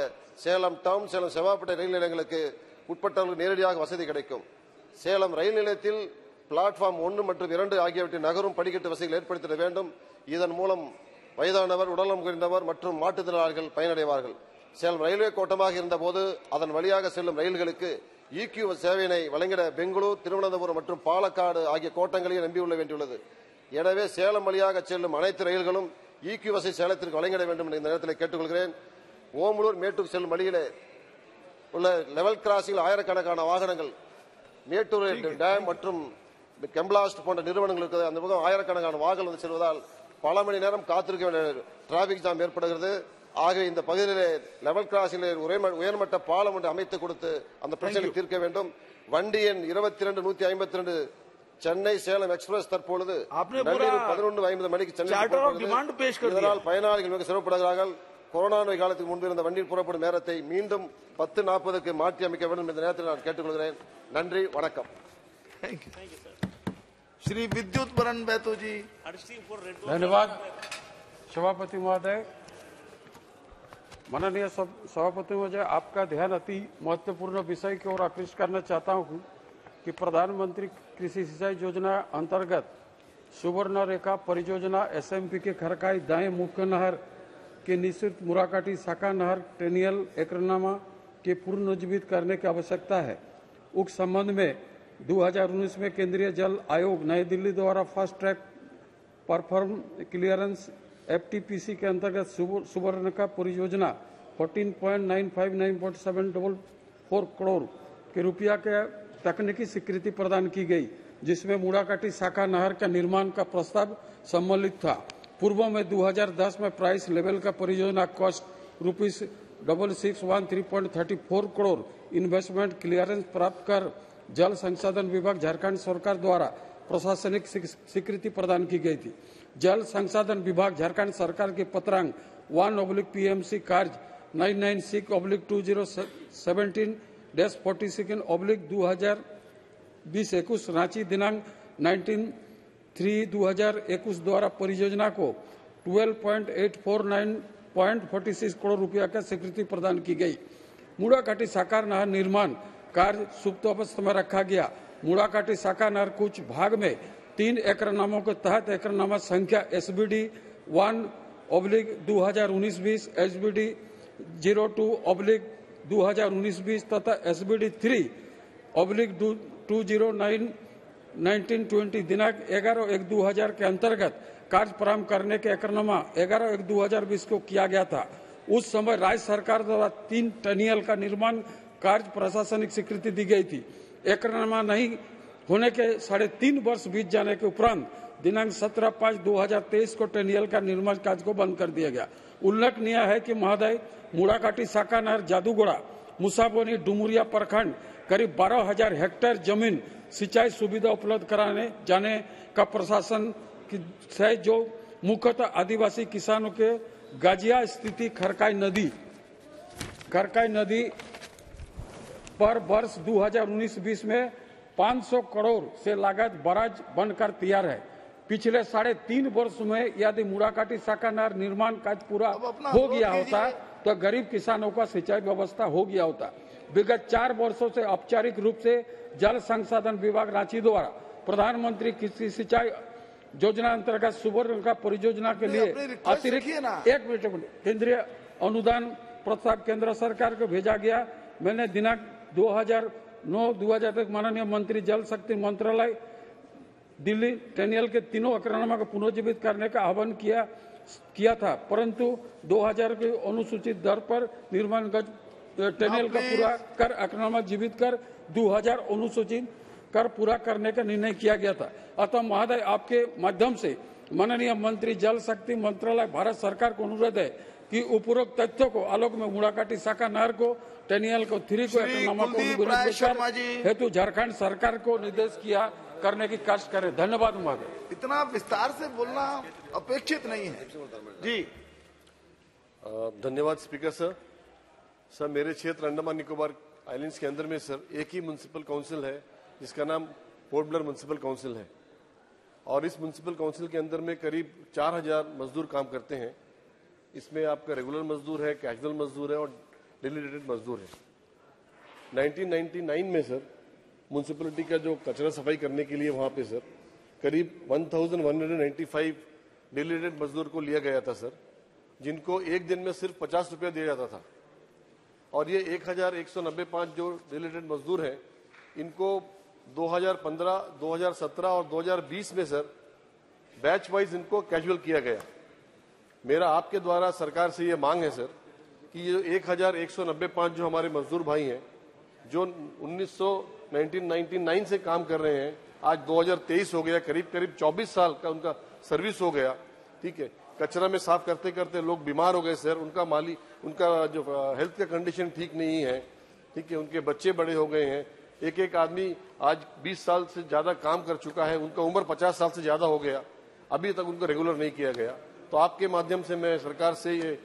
சேலம் டவுன் சேலம் செவ்வாப்பேட்டை ரயில் நிலையங்களுக்கு உட்பட்டவர்களுக்கு நேரடியாக வசதி கிடைக்கும். சேலம் ரயில் நிலையத்தில் பிளாட்ஃபார்ம் 1 மற்றும் 2 ஆகியவற்றை நகரும் படிக்கட்டு வசதிகள் ஏற்படுத்திட வேண்டும். இதன் மூலம் வயதானவர், உடல்நலம் குறைந்தவர் மற்றும் மாற்றுத்திறனாளிகள் பயனடைவார்கள். சேலம் ரயில்வே கோட்டமாக இருந்தபோது அதன் வழியாக செல்லும் ரயில்களுக்கு EQ சேவையினை வழங்கிட பெங்களூர், திருவனந்தபுரம் மற்றும் பாலக்காடு ஆகிய கோட்டங்களையும் நம்பியுள்ள வேண்டியுள்ளது. எனவே சேலம் வழியாக செல்லும் அனைத்து ரயில்களும் EQ வசதி சேலத்திற்கு வழங்கிட வேண்டும் என்ற இந்த நேரத்தில் கேட்டுக்கொள்கிறேன். ஓமலூர் மேட்டூர் செல்லும் வழியிலே உள்ள லெவல் கிராசிங் ஆயிரக்கணக்கான வாகனங்கள் மேட்டூர் டேம் மற்றும் கெம்ப்ளாஸ்ட் போன்ற நிறுவனங்கள் இருக்கிறது. அந்த பக்கம் ஆயிரக்கணக்கான வாகனம் வந்து செல்வதால் பல மணி நேரம் காத்திருக்க வேண்டிய டிராபிக் ஜாம் ஏற்படுகிறது. ஆக இந்த பகுதியிலே லெவல் கிராசிங்கில் உயர்மட்ட பாலம் ஒன்று அமைத்து கொடுத்து அந்த பிரச்சனை தீர்க்க வேண்டும். வண்டி எண் 22152 சென்னை சேலம் எக்ஸ்பிரஸ் தற்பொழுது 11:50 மணிக்கு சென்னை. இதனால் பயனாளிகள் மிக சிரமப்படுகிறார்கள். கொரோனா நோய் காலத்துக்கு முன்பு இருந்த வண்டியில் புறப்படும் நேரத்தை மீண்டும் 10:40க்கு மாற்றி அமைக்க வேண்டும் என்ற நேரத்தில் நான் கேட்டுக்கொள்கிறேன். நன்றி, வணக்கம். श्री विद्युत बरन बैतू जी. धन्यवाद सभापति महोदय. माननीय सभापति महोदय, आपका ध्यान अति महत्वपूर्ण विषय की ओर आकृष्ट करना चाहता हूं कि प्रधानमंत्री कृषि सिंचाई योजना अंतर्गत सुवर्ण रेखा परियोजना SMP के खरकाई दाएं मुख्य नहर के निश्चित मुराकाटी शाखा नहर टेनियल एकरनामा के पुनर्जीवित करने की आवश्यकता है. उक्त संबंध में 2019 में केंद्रीय जल आयोग नई दिल्ली द्वारा fast track perform clearance FTPC के अंतर्गत सुवर्णरेखा परियोजना 14.959744 करोड़ कि रुपया के तकनीकी स्वीकृति प्रदान की गई, जिसमें मूड़ाकाटी शाखा नहर का निर्माण का प्रस्ताव सम्मिलित था। पूर्व में 2010 में प्राइस लेवल का परियोजना कॉस्ट ₹6613.34 करोड़ इन्वेस्टमेंट क्लियरेंस प्राप्त कर जल संसाधन विभाग झारखंड सरकार द्वारा प्रशासनिक स्वीकृति प्रदान की गई थी। जल संसाधन विभाग झारखंड सरकार के पत्रांक 1/PMC कार्य 996/2017-46/2020 रांची दिनांक 19/3/2021 द्वारा परियोजना को 12.849.46 करोड़ रुपया का स्वीकृति प्रदान की गई। मूड़ाकाटी शाखा नहर निर्माण कार्य सुप्त अवस्था में रखा गया। मूड़ाकाटी शाखा नहर कुछ भाग में 3 एकरनामों के तहत एकरनामा संख्या SBD 1/2019-20, SBD 02/2019-20 तथा SBD 3/2019-20 दिनांक 11/1/2000 के अंतर्गत कार्य प्रारंभ करने के एकरनामा 11/1/2020 को किया गया था। उस समय राज्य सरकार द्वारा 3 टनियल का निर्माण कार्य प्रशासनिक स्वीकृति दी गई थी। एकरनामा नहीं होने के 3.5 वर्ष बीत जाने के उपरांत दिनांक 17/5/2023 को टनियल का निर्माण कार्य को बंद कर दिया गया। उल्लेखनीय है कि महोदय, मूड़ाकाटी शाखा नहर जादूगोड़ा मुसाबोनी डुमुरिया प्रखंड करीब 12,000 हेक्टेयर जमीन सिंचाई सुविधा उपलब्ध कराने जाने का प्रशासन है, जो मुख्यतः आदिवासी किसानों के गाजिया स्थिति खरकाई नदी पर वर्ष 2019-20 में 500 करोड़ से लागत बराज बनकर तैयार है। पिछले 3.5 वर्ष में यदि मूड़ाकाटी शाखा नहर निर्माण कार्य पूरा हो गया होता तो गरीब किसानों का सिंचाई व्यवस्था हो गया होता। विगत 4 वर्षों से औपचारिक रूप से जल संसाधन विभाग रांची द्वारा प्रधानमंत्री कृषि सिंचाई योजना अंतर्गत सुवर्णरेखा परियोजना के लिए अतिरिक्त केंद्रीय अनुदान प्रस्ताव केंद्र सरकार को भेजा गया। मैंने दिनांक 2009-2000 तक माननीय मंत्री जल शक्ति मंत्रालय दिल्ली टनियल के 3 एकरनामा को पुनर्जीवित करने का आह्वान किया था, परंतु 2000 की अनुसूचित दर पर निर्माण टनियल का पूरा कर एकरनामा जीवित कर 2000 अनुसूचित कर पूरा करने का निर्णय किया गया था। अतः महोदय, आपके माध्यम से माननीय मंत्री जल शक्ति मंत्रालय भारत सरकार को अनुरोध है कि उपरोक्त तथ्यों को आलोक में मूड़ाकाटी शाखा नहर को टनियल को 3 को एकरनामा को हेतु झारखंड सरकार को निर्देश किया करने की कार्य करें। धन्यवाद महोदय। इतना विस्तार से बोलना अपेक्षित नहीं है जी। धन्यवाद स्पीकर सर। सर, मेरे क्षेत्र अंडमान निकोबार आइलैंड्स के अंदर में सर एक ही म्युनिसिपल काउंसिल है जिसका नाम पोर्ट ब्लेयर म्युनिसिपल काउंसिल है, और इस म्युनिसिपल काउंसिल के अंदर में करीब 4000 मजदूर काम करते हैं। इसमें आपका रेगुलर मजदूर है, कैजुअल मजदूर है और डेली रेटेड मजदूर है। 1999 में सर म्युनिसिपलिटी का जो कचरा सफाई करने के लिए वहां पे सर करीब 1195 डेली रेटेड मजदूर को लिया गया था सर, जिनको एक दिन में सिर्फ 50 रुपया दिया जाता था। और ये 1195 जो डेली रेटेड मजदूर हैं, इनको 2015, 2017 और 2020 में सर बैच वाइज इनको कैजुअल किया गया। मेरा आपके द्वारा सरकार से ये मांग है सर कि ये 1195 जो हमारे मजदूर भाई हैं, जो 1999 से काम कर रहे हैं, आज 2023 हो गया, करीब 24 साल का उनका सर्विस हो गया, ठीक है। कचरा में साफ करते करते लोग बीमार हो गए सर, उनका जो हेल्थ का कंडीशन ठीक नहीं है, ठीक है, उनके बच्चे बड़े हो गए हैं। एक आदमी आज 20 साल से ज्यादा काम कर चुका है, उनका उम्र 50 साल से ज्यादा हो गया, अभी तक उनको रेगुलर नहीं किया गया। तो आपके माध्यम से मैं सरकार से ये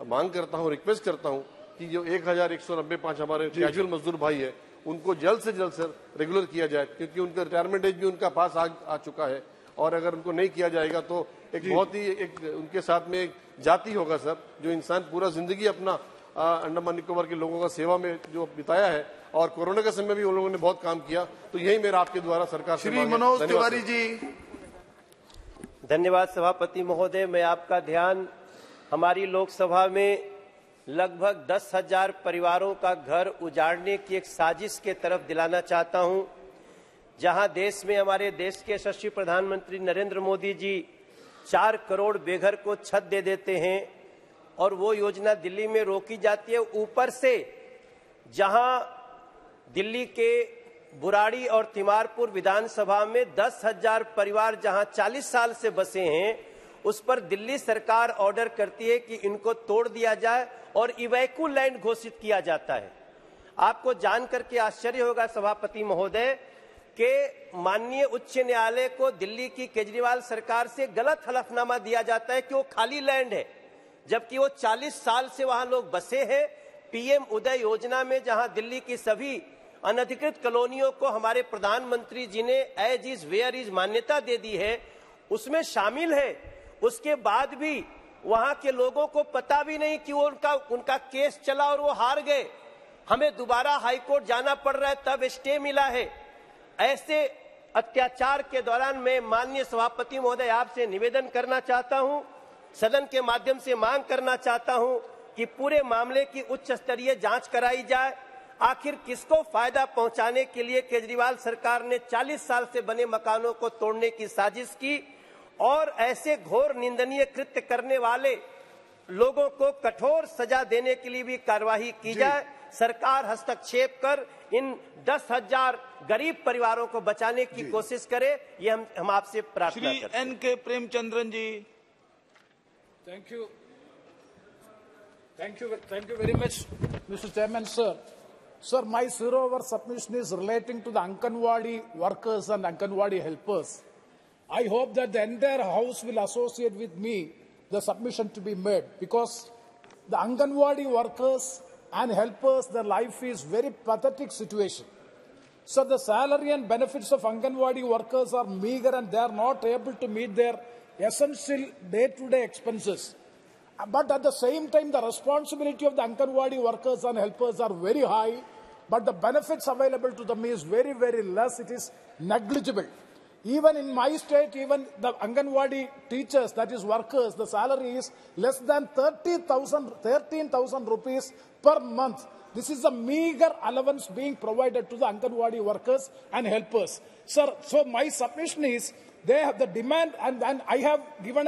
मांग करता हूँ, रिक्वेस्ट करता हूँ कि जो 1195 हमारे कैजुअल मजदूर भाई है, उनको जल्द से जल्द सर रेगुलर किया जाए, क्योंकि उनका रिटायरमेंट एज भी उनका पास आ चुका है। और अगर उनको नहीं किया जाएगा तो एक बहुत ही उनके साथ में एक जाति होगा सर, जो इंसान पूरा जिंदगी अपना अंडमान निकोबार के लोगों का सेवा में जो बिताया है, और कोरोना के समय भी उन लोगों ने बहुत काम किया। तो यही मेरा आपके द्वारा सरकार से श्री मनोज तिवारी जी। धन्यवाद सभापति महोदय। मैं आपका ध्यान हमारी लोकसभा में लगभग 10,000 परिवारों का घर उजाड़ने की एक साजिश के तरफ दिलाना चाहता हूं, जहां देश में हमारे देश के यशस्वी प्रधानमंत्री नरेंद्र मोदी जी 4 करोड़ बेघर को छत दे देते हैं, और वो योजना दिल्ली में रोकी जाती है। ऊपर से जहां दिल्ली के बुराड़ी और तिमारपुर विधानसभा में 10,000 परिवार जहां 40 साल से बसे हैं, उस पर दिल्ली सरकार ऑर्डर करती है कि इनको तोड़ दिया जाए और इवैक्यू लैंड घोषित किया जाता है। आपको जानकर के आश्चर्य होगा सभापति महोदय कि माननीय उच्च न्यायालय को दिल्ली की केजरीवाल सरकार से गलत हलफनामा दिया जाता है कि वो खाली लैंड है, जबकि वो 40 साल से वहां लोग बसे हैं। पीएम उदय योजना में जहां दिल्ली की सभी अनधिकृत कॉलोनियों को हमारे प्रधानमंत्री जी ने एज इज वेयर इज मान्यता दे दी है, उसमें शामिल है। उसके बाद भी वहां के लोगों को पता भी नहीं कि उनका केस चला और वो हार गए। हमें दोबारा हाईकोर्ट जाना पड़ रहा है, तब स्टे मिला है। ऐसे अत्याचार के दौरान मैं माननीय सभापति महोदय आपसे निवेदन करना चाहता हूं, सदन के माध्यम से मांग करना चाहता हूं कि पूरे मामले की उच्च स्तरीय जांच कराई जाए। आखिर किसको फायदा पहुंचाने के लिए केजरीवाल सरकार ने 40 साल से बने मकानों को तोड़ने की साजिश की, और ऐसे घोर निंदनीय कृत्य करने वाले लोगों को कठोर सजा देने के लिए भी कार्यवाही की जाए। सरकार हस्तक्षेप कर इन 10,000 गरीब परिवारों को बचाने की कोशिश करे, ये हम आपसे प्रार्थना करते हैं। Shri N K. Premachandran ji. Thank you very much, Mr. Chairman, sir. Sir, my zero-hour submission is relating to the Anganwadi workers and Anganwadi helpers. I hope that the entire House will associate with me the submission to be made, because the Anganwadi workers and helpers, their life is very pathetic situation. So the salary and benefits of Anganwadi workers are meager and they are not able to meet their essential day-to-day expenses. But at the same time, the responsibility of the Anganwadi workers and helpers are very high, but the benefits available to them is very, very less. It is negligible. Even in my state, even the Anganwadi teachers, that is workers, the salary is less than 13,000 rupees per month. This is a meager allowance being provided to the Anganwadi workers and helpers. Sir, so my submission is, they have the demand, and I have given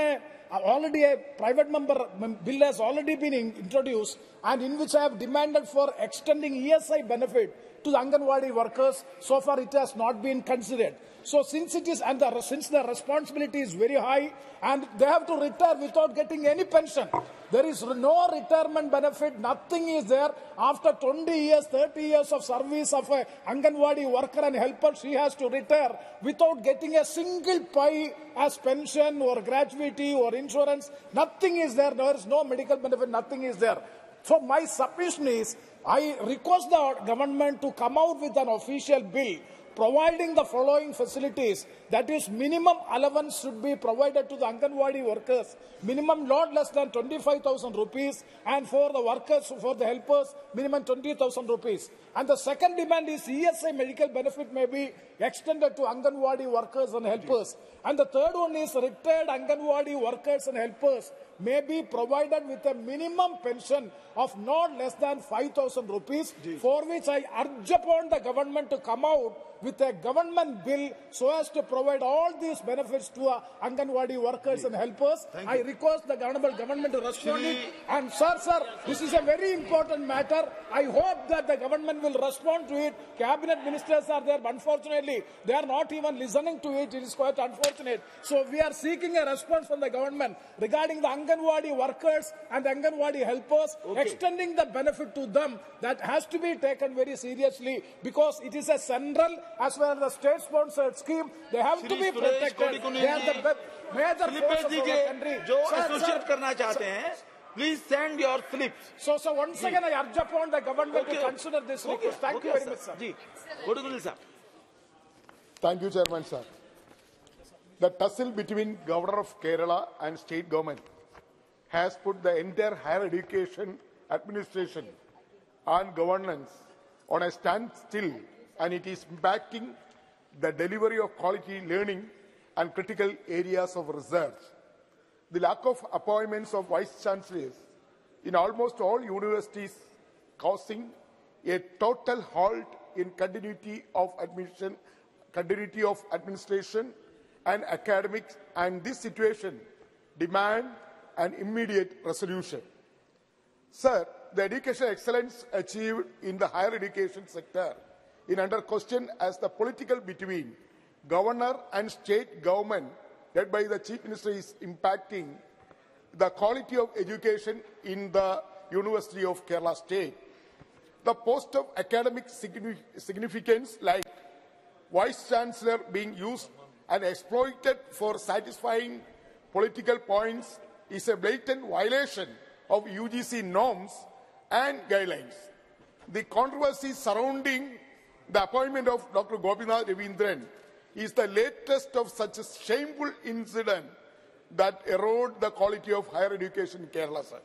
already a private member bill has already been introduced, and in which I have demanded for extending ESI benefit to the Anganwadi workers. So far it has not been considered. So since it is, and since the responsibility is very high, and they have to retire without getting any pension, there is no retirement benefit, nothing is there. After 20 years, 30 years of service of a Anganwadi worker and helper, she has to retire without getting a single pie as pension or gratuity or insurance. Nothing is there. There is no medical benefit, nothing is there. So my submission is, I request the government to come out with an official bill providing the following facilities. That is, minimum allowance should be provided to the Anganwadi workers, minimum not less than 25,000 rupees, and for the workers, for the helpers, minimum 20,000 rupees. And the second demand is ESI medical benefit may be extended to Anganwadi workers and helpers. And the third one is retired Anganwadi workers and helpers may be provided with a minimum pension of not less than 5,000 rupees, for which I urge upon the government to come out with a government bill so as to provide all these benefits to Anganwadi workers and helpers. I request the honorable government to respond it. And sir, this is a very important matter. I hope that the government will respond to it. Cabinet ministers are there, but unfortunately, they are not even listening to it. It is quite unfortunate. So we are seeking a response from the government regarding the Anganwadi workers and the Anganwadi helpers, extending the benefit to them. That has to be taken very seriously, because it is a central as well as the state-sponsored scheme. They have to be protected. They are the major force of our country. जो associate करना चाहते हैं, please send your slips. So once again, I urge upon the government to consider this request. Thank you very much, sir. Thank you, Chairman, sir. The tussle between Governor of Kerala and state government has put the entire higher education administration and governance on a standstill, and it is impacting the delivery of quality learning and critical areas of research. The lack of appointments of vice chancellors in almost all universities causing a total halt in continuity of administration and academics, and this situation demand an immediate resolution. Sir, the education excellence achieved in the higher education sector in under question as the political between governor and state government led by the Chief Minister is impacting the quality of education in the University of Kerala State. The post of academic significance like Vice Chancellor being used and exploited for satisfying political points is a blatant violation of UGC norms and guidelines. The controversy surrounding the appointment of Dr. Gopinath Ravindran is the latest of such a shameful incident that erode the quality of higher education in Kerala, sir.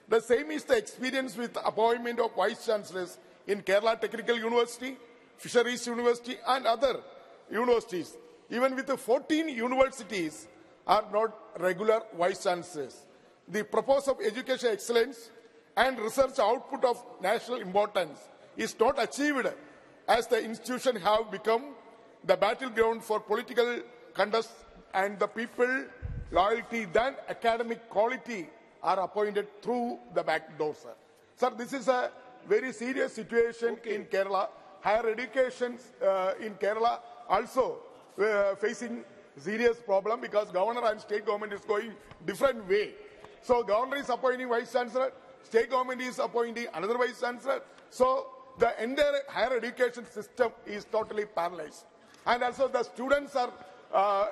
The same is the experience with the appointment of Vice Chancellors in Kerala Technical University, Fisheries University and other universities. Even with the 14 universities are not regular Vice Chancellors. The purpose of education excellence and research output of national importance is not achieved as the institution have become the battleground for political contest and the people loyalty than academic quality are appointed through the back door, sir. Sir, this is a very serious situation in Kerala. Higher education in Kerala also facing serious problem because governor and state government is going different way. So governor is appointing vice chancellor, state government is appointing another vice chancellor. So the entire higher education system is totally paralyzed. And also the students are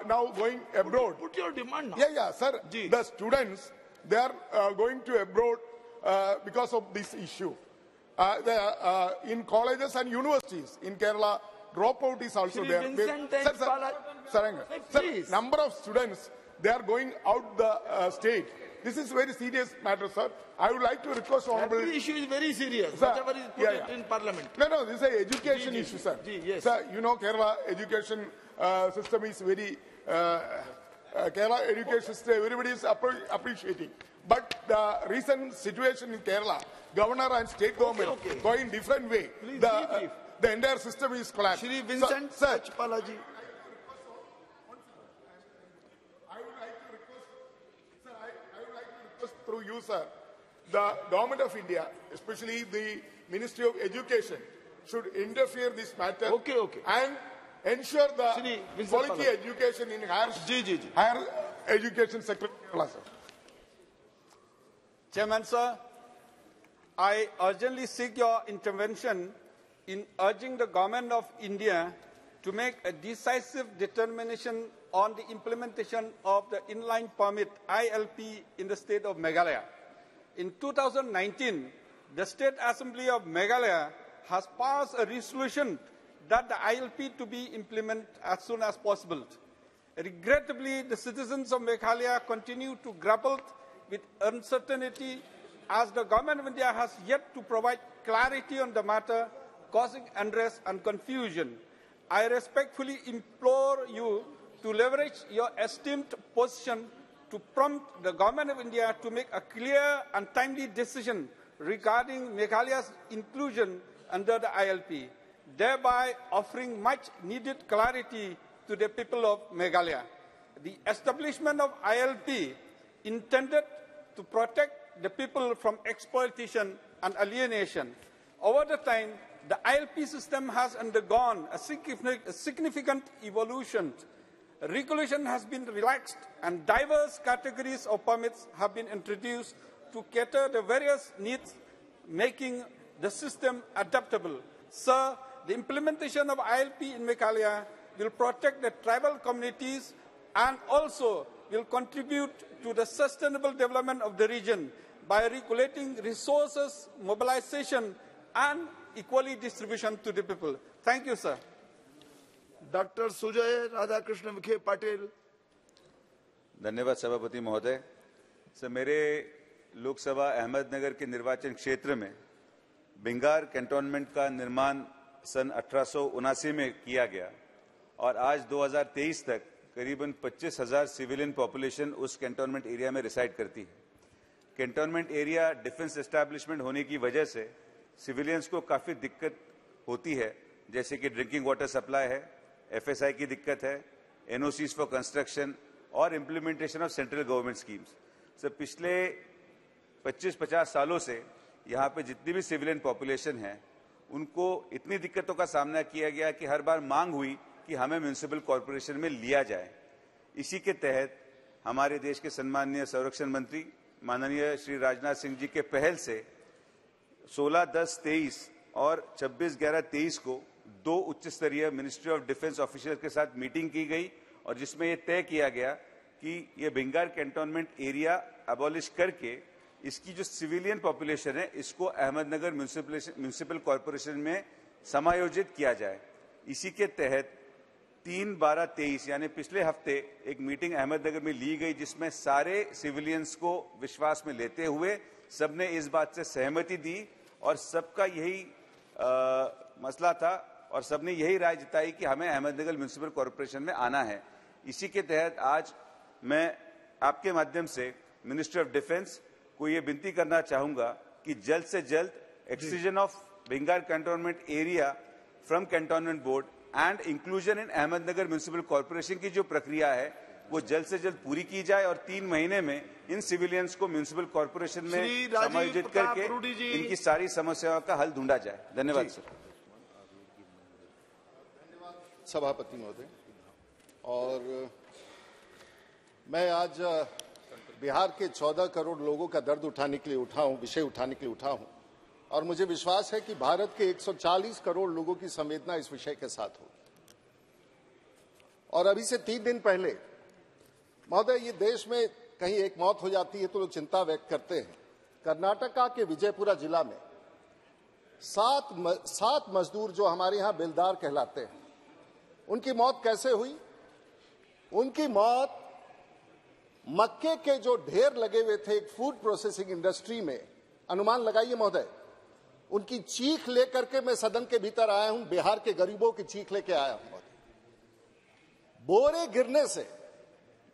now going abroad. Put your demand now. Yeah, sir. The students, they are going to abroad because of this issue. In colleges and universities in Kerala, dropout is also there. Sir, number of students, they are going out the state. This is a very serious matter, sir. I would like to request honorable... Every issue is very serious, sir, whatever is put in parliament. No, this is an education issue, sir. Yes. Sir, you know Kerala education system is very... Kerala education system, everybody is appreciating. But the recent situation in Kerala, governor and state government going different way. The entire system is collapsed. Shri Vincent Chapalaji. Through you, sir, the government of India, especially the Ministry of Education, should interfere this matter and ensure the quality education in higher education sector. Chairman, sir, I urgently seek your intervention in urging the government of India to make a decisive determination on the implementation of the inline permit ILP in the state of Meghalaya. In 2019, the State Assembly of Meghalaya has passed a resolution that the ILP to be implemented as soon as possible. Regrettably, the citizens of Meghalaya continue to grapple with uncertainty as the government of India has yet to provide clarity on the matter, causing unrest and confusion. I respectfully implore you to leverage your esteemed position to prompt the government of India to make a clear and timely decision regarding Meghalaya's inclusion under the ILP, thereby offering much needed clarity to the people of Meghalaya. The establishment of ILP intended to protect the people from exploitation and alienation. Over the time, the ILP system has undergone a significant evolution. Regulation has been relaxed and diverse categories of permits have been introduced to cater the various needs, making the system adaptable. Sir, the implementation of ILP in Meghalaya will protect the tribal communities and also will contribute to the sustainable development of the region by regulating resources, mobilization, and equally distribution to the people. Thank you, sir. Dr. Sujay Radhakrishnan Vikhe Patel. धन्यवाद सभापति महोदय। Sir, मेरे लोकसभा अहमदनगर के निर्वाचन क्षेत्र में बिंगार cantonment का निर्माण सन 1879 में किया गया और आज 2023 तक करीबन 25,000 सिविलियन पॉपुलेशन उस कैंटोनमेंट एरिया में रिसाइड करती है। कैंटोनमेंट एरिया डिफेंस एस्टैब्लिशमेंट होने की वजह से सिविलियंस को काफ़ी दिक्कत होती है, जैसे कि ड्रिंकिंग वाटर सप्लाई है, FSI की दिक्कत है, NOCs फॉर कंस्ट्रक्शन और implementation of central government schemes. Sir, पिछले 25-50 सालों से यहाँ पे जितनी भी सिविलियन पॉपुलेशन है उनको इतनी दिक्कतों का सामना किया गया कि हर बार मांग हुई कि हमें म्युनिसिपल कॉरपोरेशन में लिया जाए। इसी के तहत हमारे देश के सम्माननीय संरक्षण मंत्री माननीय श्री राजनाथ सिंह जी के पहल से 16-10-23 और 26-11-23 को 2 उच्च स्तरीय मिनिस्ट्री ऑफ डिफेंस ऑफिसर्स के साथ मीटिंग की गई और जिसमें यह तय किया गया कि ये भिंगार कैंटोनमेंट एरिया अबॉलिश करके इसकी जो सिविलियन पॉपुलेशन है इसको अहमदनगर म्युनिसिपल कॉरपोरेशन में समायोजित किया जाए। इसी के तहत 3/12/23 यानी पिछले हफ्ते एक मीटिंग अहमदनगर में ली गई जिसमें सारे सिविलियंस को विश्वास में लेते हुए सबने इस बात से सहमति दी और सबका यही मसला था और सबने यही राय जताई कि हमें अहमदनगर म्युनिसिपल कॉरपोरेशन में आना है। इसी के तहत आज मैं आपके माध्यम से मिनिस्ट्री ऑफ डिफेंस को ये विनती करना चाहूंगा कि जल्द से जल्द exclusion of Bhingar cantonment area from cantonment board and inclusion in Ahmednagar municipal corporation की जो प्रक्रिया है वो जल्द से जल्द पूरी की जाए और 3 महीने में इन सिविलियंस को म्युनिसिपल कॉरपोरेशन में समायोजित करके इनकी सारी समस्याओं का हल ढूंढा जाए। धन्यवाद सर। सभापति महोदय, और मैं आज बिहार के 14 करोड़ लोगों का दर्द उठाने के लिए उठा हूं, विषय उठाने के लिए उठा हूं और मुझे विश्वास है कि भारत के 140 करोड़ लोगों की संवेदना इस विषय के साथ हो। और अभी से 3 दिन पहले महोदय, ये देश में कहीं एक मौत हो जाती है तो लोग चिंता व्यक्त करते हैं। कर्नाटका के विजयपुरा जिला में 7 मजदूर जो हमारे यहां बेलदार कहलाते हैं, उनकी मौत कैसे हुई? उनकी मौत मक्के के जो ढेर लगे हुए थे एक फूड प्रोसेसिंग इंडस्ट्री में, अनुमान लगाइए महोदय, उनकी चीख लेकर के मैं सदन के भीतर आया हूं, बिहार के गरीबों की चीख लेके आया हूं। बोरे गिरने से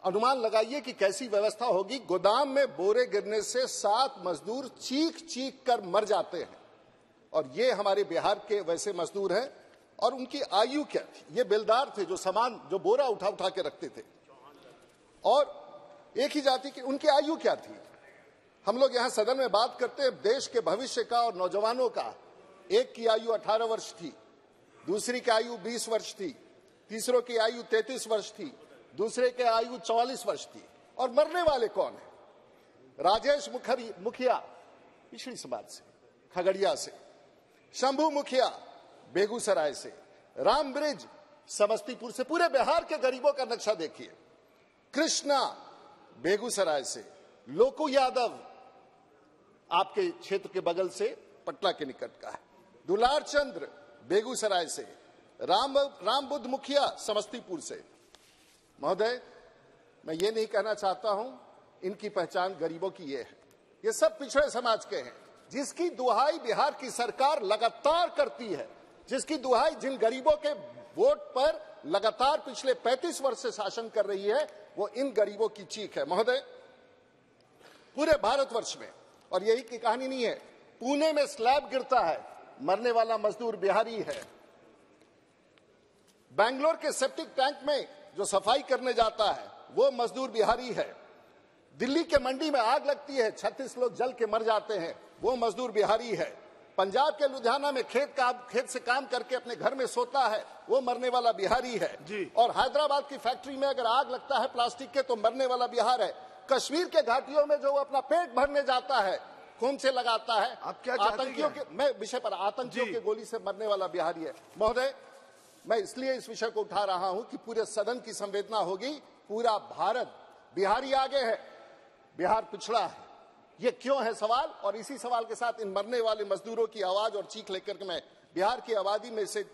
अनुमान लगाइए कि कैसी व्यवस्था होगी। गोदाम में बोरे गिरने से 7 मजदूर चीख चीख कर मर जाते हैं और ये हमारे बिहार के वैसे मजदूर हैं। और उनकी आयु क्या थी? ये बेलदार थे जो सामान, जो बोरा उठा उठा के रखते थे और एक ही जाति की। उनकी आयु क्या थी? हम लोग यहां सदन में बात करते हैं देश के भविष्य का और नौजवानों का। एक की आयु 18 वर्ष थी, दूसरी की आयु 20 वर्ष थी, तीसरों की आयु 33 वर्ष थी, दूसरे की आयु 44 वर्ष थी। और मरने वाले कौन है? राजेश मुखिया पिछड़ी समाज से, खगड़िया से, शंभू मुखिया बेगूसराय से, राम ब्रिज समस्तीपुर से। पूरे बिहार के गरीबों का नक्शा देखिए। कृष्णा बेगूसराय से, लोकू यादव आपके क्षेत्र के बगल से, पटना के निकट का है, दुलार चंद्र बेगूसराय से, राम बुद्ध मुखिया समस्तीपुर से। महोदय, मैं ये नहीं कहना चाहता हूं इनकी पहचान गरीबों की ये है, ये सब पिछड़े समाज के हैं जिसकी दुहाई बिहार की सरकार लगातार करती है, जिसकी दुहाई जिन गरीबों के वोट पर लगातार पिछले 35 वर्ष से शासन कर रही है, वो इन गरीबों की चीख है। महोदय, पूरे भारतवर्ष में, और यही की कहानी नहीं है, पुणे में स्लैब गिरता है, मरने वाला मजदूर बिहारी है। बेंगलोर के सेप्टिक टैंक में जो सफाई करने जाता है वो मजदूर बिहारी है। दिल्ली के मंडी में आग लगती है, 36 लोग जल के मर जाते हैं, वो मजदूर बिहारी है। पंजाब के लुधियाना में खेत से काम करके अपने घर में सोता है, वो मरने वाला बिहारी है जी। और हैदराबाद की फैक्ट्री में अगर आग लगता है प्लास्टिक के तो मरने वाला बिहार है। कश्मीर के घाटियों में जो अपना पेट भरने जाता है, खून से लगाता है, आप क्या आतंकियों के, मैं विषय पर, आतंकियों के गोली से मरने वाला बिहारी है। महोदय, मैं इसलिए इस विषय को उठा रहा हूं कि पूरे सदन की संवेदना होगी। पूरा भारत, बिहारी आगे है, बिहार पिछड़ा है। ये क्यों है सवाल? और इसी सवाल के साथ इन मरने वाले मजदूरों की आवाज और चीख लेकर के मैं बिहार की आबादी में से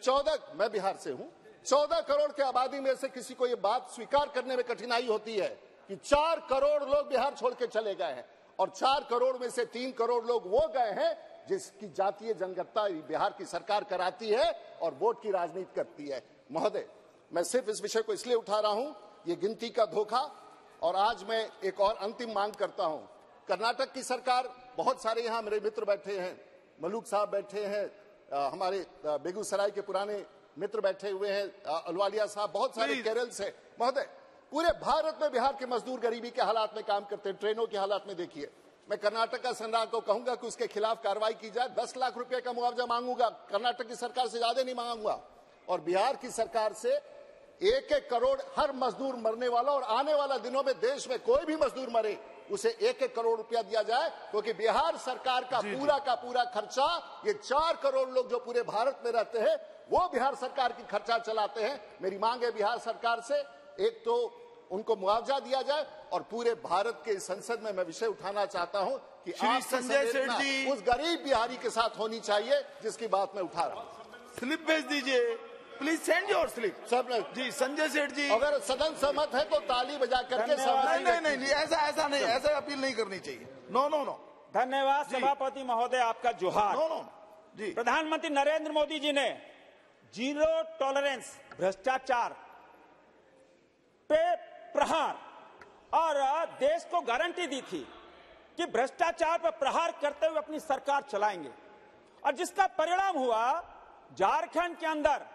14, मैं बिहार से हूं, 14 करोड़ की आबादी में से किसी को ये बात स्वीकार करने में कठिनाई होती है कि 4 करोड़ लोग बिहार छोड़ के चले गए हैं और 4 करोड़ में से 3 करोड़ लोग वो गए हैं जिसकी जातीय जनगणना बिहार की सरकार कराती है और वोट की राजनीति करती है। महोदय, मैं सिर्फ इस विषय को इसलिए उठा रहा हूं, ये गिनती का धोखा। और आज मैं एक और अंतिम मांग करता हूं। कर्नाटक की सरकार, बहुत सारे यहाँ मेरे मित्र बैठे हैं, मलूक साहब बैठे हैं, हमारे बेगूसराय के पुराने मित्र बैठे हुए हैं, अलवालिया साहब, बहुत सारे केरल से। महोदय, पूरे भारत में बिहार के मजदूर गरीबी के हालात में काम करते हैं, ट्रेनों के हालात में देखिए। मैं कर्नाटक का सरकार को कहूंगा कि उसके खिलाफ कार्रवाई की जाए। 10 लाख रुपए का मुआवजा मांगूंगा, कर्नाटक की सरकार से ज्यादा नहीं मांगूंगा। और बिहार की सरकार से 1-1 करोड़ हर मजदूर मरने वाला, और आने वाला दिनों में देश में कोई भी मजदूर मरे उसे 1-1 करोड़ रुपया दिया जाए, क्योंकि बिहार सरकार का पूरा खर्चा, ये 4 करोड़ लोग जो पूरे भारत में रहते हैं वो बिहार सरकार की खर्चा चलाते हैं। मेरी मांग है बिहार सरकार से, एक तो उनको मुआवजा दिया जाए, और पूरे भारत के संसद में मैं विषय उठाना चाहता हूं कि श्री संजय सेठ जी, उस गरीब बिहारी के साथ होनी चाहिए जिसकी बात मैं उठा रहा हूं। स्लिप भेज दीजिए, प्लीज सेंड योर स्लिप। सब जी संजय सेठ जी, अगर सदन सहमत है तो ताली बजा करके नहीं, ऐसा नहीं, ऐसा अपील नहीं करनी चाहिए। नो। धन्यवाद सभापति महोदय, आपका जोहार। नो जी। प्रधानमंत्री नरेंद्र मोदी जी ने जीरो टॉलरेंस भ्रष्टाचार पे प्रहार और देश को गारंटी दी थी कि भ्रष्टाचार पर प्रहार करते हुए अपनी सरकार चलाएंगे, और जिसका परिणाम हुआ झारखंड के अंदर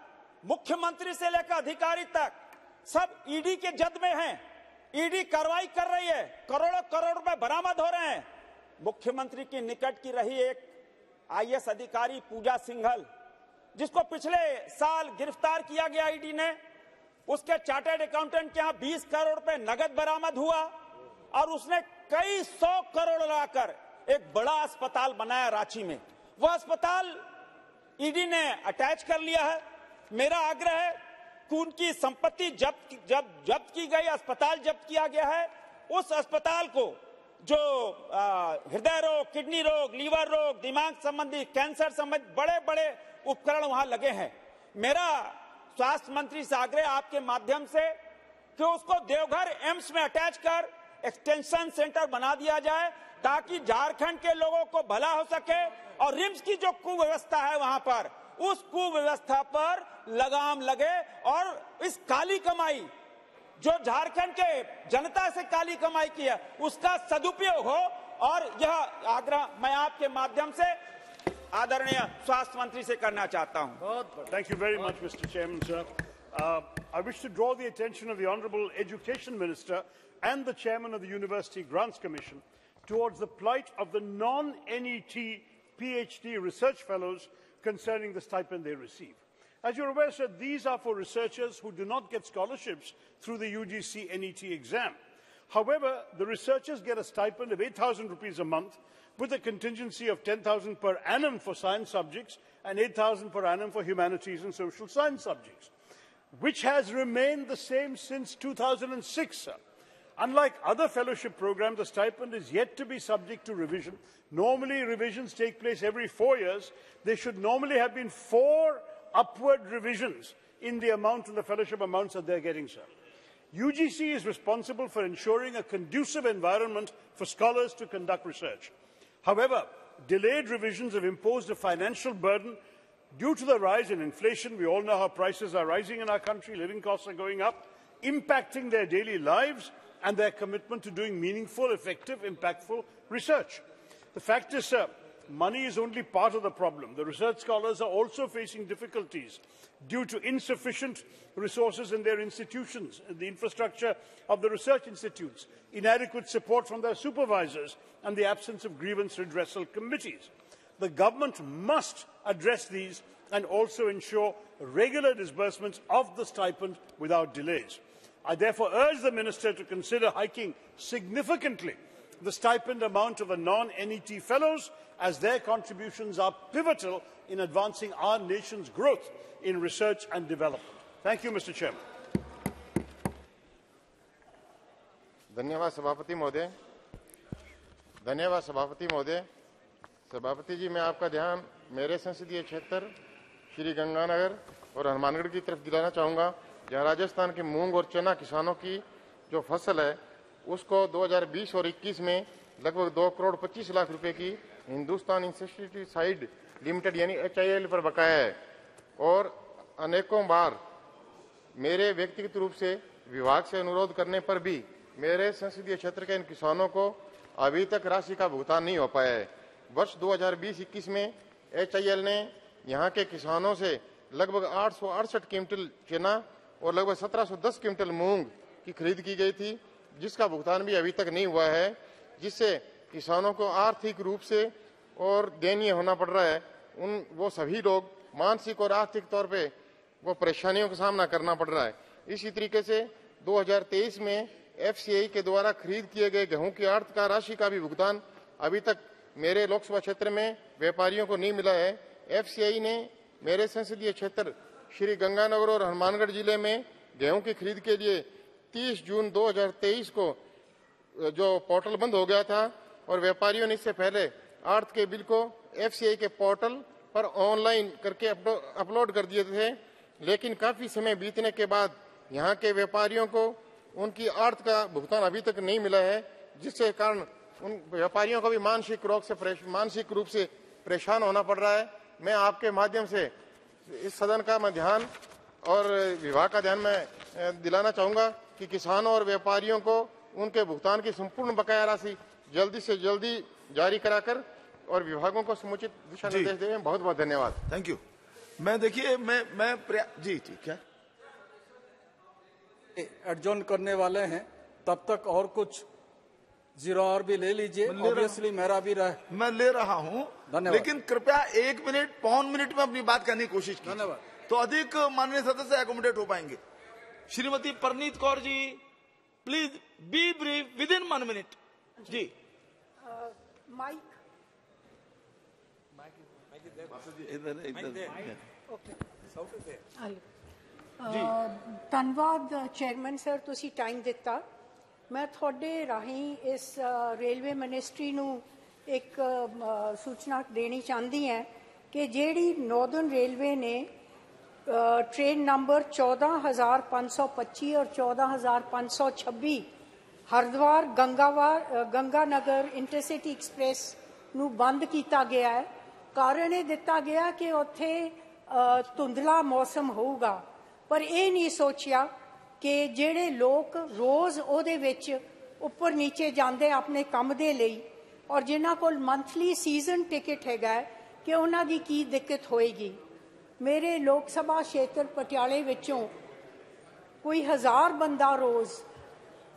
मुख्यमंत्री से लेकर अधिकारी तक सब ईडी के जद में हैं। ईडी कार्रवाई कर रही है, करोड़ों करोड़ रुपए बरामद हो रहे हैं। मुख्यमंत्री के निकट की रही एक आईएएस अधिकारी पूजा सिंघल, जिसको पिछले साल गिरफ्तार किया गया ईडी ने, उसके चार्टर्ड अकाउंटेंट के यहां 20 करोड़ रुपए नगद बरामद हुआ, और उसने कई 100 करोड़ लगाकर एक बड़ा अस्पताल बनाया रांची में। वह अस्पताल ईडी ने अटैच कर लिया है। मेरा आग्रह है कि उनकी संपत्ति जब्त की गई, अस्पताल जब्त किया गया है, उस अस्पताल को जो हृदय रोग, किडनी रोग, लीवर रोग, दिमाग संबंधी, कैंसर संबंधी बड़े बड़े उपकरण वहां लगे हैं, मेरा स्वास्थ्य मंत्री से आग्रह आपके माध्यम से कि उसको देवघर एम्स में अटैच कर एक्सटेंशन सेंटर बना दिया जाए, ताकि झारखंड के लोगों को भला हो सके, और रिम्स की जो कुव्यवस्था है वहां पर, उस कुव्यवस्था पर लगाम लगे, और इस काली कमाई जो झारखंड के जनता से काली कमाई की है उसका सदुपयोग हो। और यह आग्रह मैं आपके माध्यम से आदरणीय स्वास्थ्य मंत्री से करना चाहता हूं। Thank you very much, Mr. Chairman, sir. I wish to draw the attention of the Honourable Education Minister and the Chairman of the University Grants Commission towards the plight of the non-NET PhD research fellows concerning the stipend they receive. As you're aware, sir, these are for researchers who do not get scholarships through the UGC NET exam. However, the researchers get a stipend of 8,000 rupees a month, with a contingency of 10,000 per annum for science subjects and 8,000 per annum for humanities and social science subjects, which has remained the same since 2006, sir. Unlike other fellowship programs, the stipend is yet to be subject to revision. Normally, revisions take place every 4 years. There should normally have been 4 upward revisions in the amount and the fellowship amounts that they're getting, sir. UGC is responsible for ensuring a conducive environment for scholars to conduct research. However, delayed revisions have imposed a financial burden due to the rise in inflation. We all know how prices are rising in our country, living costs are going up, impacting their daily lives and their commitment to doing meaningful, effective, impactful research. The fact is, sir, money is only part of the problem. The research scholars are also facing difficulties due to insufficient resources in their institutions, the infrastructure of the research institutes, inadequate support from their supervisors, and the absence of grievance redressal committees. The government must address these and also ensure regular disbursements of the stipend without delays. I therefore urge the Minister to consider hiking significantly the stipend amount of the non-NET fellows, as their contributions are pivotal in advancing our nation's growth in research and development. Thank you, Mr. Chairman. धन्यवाद सभापति महोदय। धन्यवाद सभापति महोदय। सभापति जी, मैं आपका ध्यान मेरे संसदीय क्षेत्र श्री गंगानगर और हनुमानगढ़ की तरफ दिलाना चाहूँगा, जहाँ राजस्थान के मूंग और चना किसानों की जो फसल है उसको 2020 और 21 में लगभग 2 करोड़ 25 लाख रुपए की हिंदुस्तान इंसेक्टिसाइड लिमिटेड यानी HIL पर बकाया है। और अनेकों बार मेरे व्यक्तिगत रूप से विभाग से अनुरोध करने पर भी मेरे संसदीय क्षेत्र के इन किसानों को अभी तक राशि का भुगतान नहीं हो पाया है। वर्ष 2020-21 में HIL ने यहाँ के किसानों से लगभग 868 क्विंटल चना और लगभग 1710 क्विंटल मूंग की खरीद की गई थी, जिसका भुगतान भी अभी तक नहीं हुआ है, जिससे किसानों को आर्थिक रूप से और दयनीय होना पड़ रहा है, वो सभी लोग मानसिक और आर्थिक तौर पे वो परेशानियों का सामना करना पड़ रहा है। इसी तरीके से 2023 में FCI के द्वारा खरीद किए गए गेहूं की आड़त का राशि का भी भुगतान अभी तक मेरे लोकसभा क्षेत्र में व्यापारियों को नहीं मिला है। FCI ने मेरे संसदीय क्षेत्र श्री गंगानगर और हनुमानगढ़ जिले में गेहूं की खरीद के लिए 30 जून 2023 को जो पोर्टल बंद हो गया था और व्यापारियों ने इससे पहले आड़त के बिल को FCI के पोर्टल पर ऑनलाइन करके अपलोड कर दिए थे, लेकिन काफी समय बीतने के बाद यहाँ के व्यापारियों को उनकी आड़त का भुगतान अभी तक नहीं मिला है, जिसके कारण उन व्यापारियों को भी मानसिक रूप से परेशान होना पड़ रहा है। मैं आपके माध्यम से इस सदन का मैं ध्यान और विभाग का ध्यान मैं दिलाना चाहूंगा कि किसानों और व्यापारियों को उनके भुगतान की संपूर्ण बकाया राशि जल्दी से जल्दी जारी कराकर और विभागों को समुचित दिशा निर्देश दें। बहुत बहुत धन्यवाद। Thank you. मैं देखिए मैं जी ठीक है, एडजॉर्न करने वाले हैं, तब तक और कुछ 0 और भी ले लीजिए। ऑब्वियसली मेरा भी मैं ले रहा हूं, लेकिन कृपया 1 मिनट पौन मिनट में अपनी बात करने की कोशिश कीजिए, धन्यवाद, तो अधिक माननीय सदस्य एकोमोडेट हो पाएंगे। Shrimati Parneet Kaur ji, please be brief within 1 minute. जी माइक ਧੰਨਵਾਦ ਚੇਅਰਮੈਨ ਸਰ, ਤੁਸੀਂ ਟਾਈਮ ਦਿੱਤਾ। ਮੈਂ ਤੁਹਾਡੇ ਰਾਹੀਂ ਇਸ ਰੇਲਵੇ ਮਿਨਿਸਟਰੀ ਨੂੰ ਇੱਕ ਸੂਚਨਾ ਦੇਣੀ ਚਾਹੁੰਦੀ ਹਾਂ ਕਿ ਜਿਹੜੀ ਨਾਰਦਰਨ ਰੇਲਵੇ ਨੇ ट्रेन नंबर 14,525 और 14,526 हरिद्वार गंगानगर इंटरसिटी एक्सप्रेस ਨੂੰ ਬੰਦ ਕੀਤਾ ਗਿਆ ਹੈ। ਕਾਰਨ ਇਹ ਦਿੱਤਾ ਗਿਆ ਕਿ ਉੱਥੇ ਧੁੰਦਲਾ ਮੌਸਮ ਹੋਊਗਾ, ਪਰ ਇਹ ਨਹੀਂ ਸੋਚਿਆ ਕਿ ਜਿਹੜੇ ਲੋਕ ਰੋਜ਼ ਉਹਦੇ ਵਿੱਚ ਉੱਪਰ ਨੀਚੇ ਜਾਂਦੇ ਆਪਣੇ ਕੰਮ ਦੇ ਲਈ ਔਰ ਜਿਨ੍ਹਾਂ ਕੋਲ ਮੰਥਲੀ ਸੀਜ਼ਨ ਟਿਕਟ ਹੈਗਾ ਕਿ ਉਹਨਾਂ ਦੀ ਕੀ ਦਿੱਕਤ ਹੋਏਗੀ। ਮੇਰੇ ਲੋਕ ਸਭਾ ਖੇਤਰ ਪਟਿਆਲੇ ਵਿੱਚੋਂ ਕੋਈ 1000 ਬੰਦਾ ਰੋਜ਼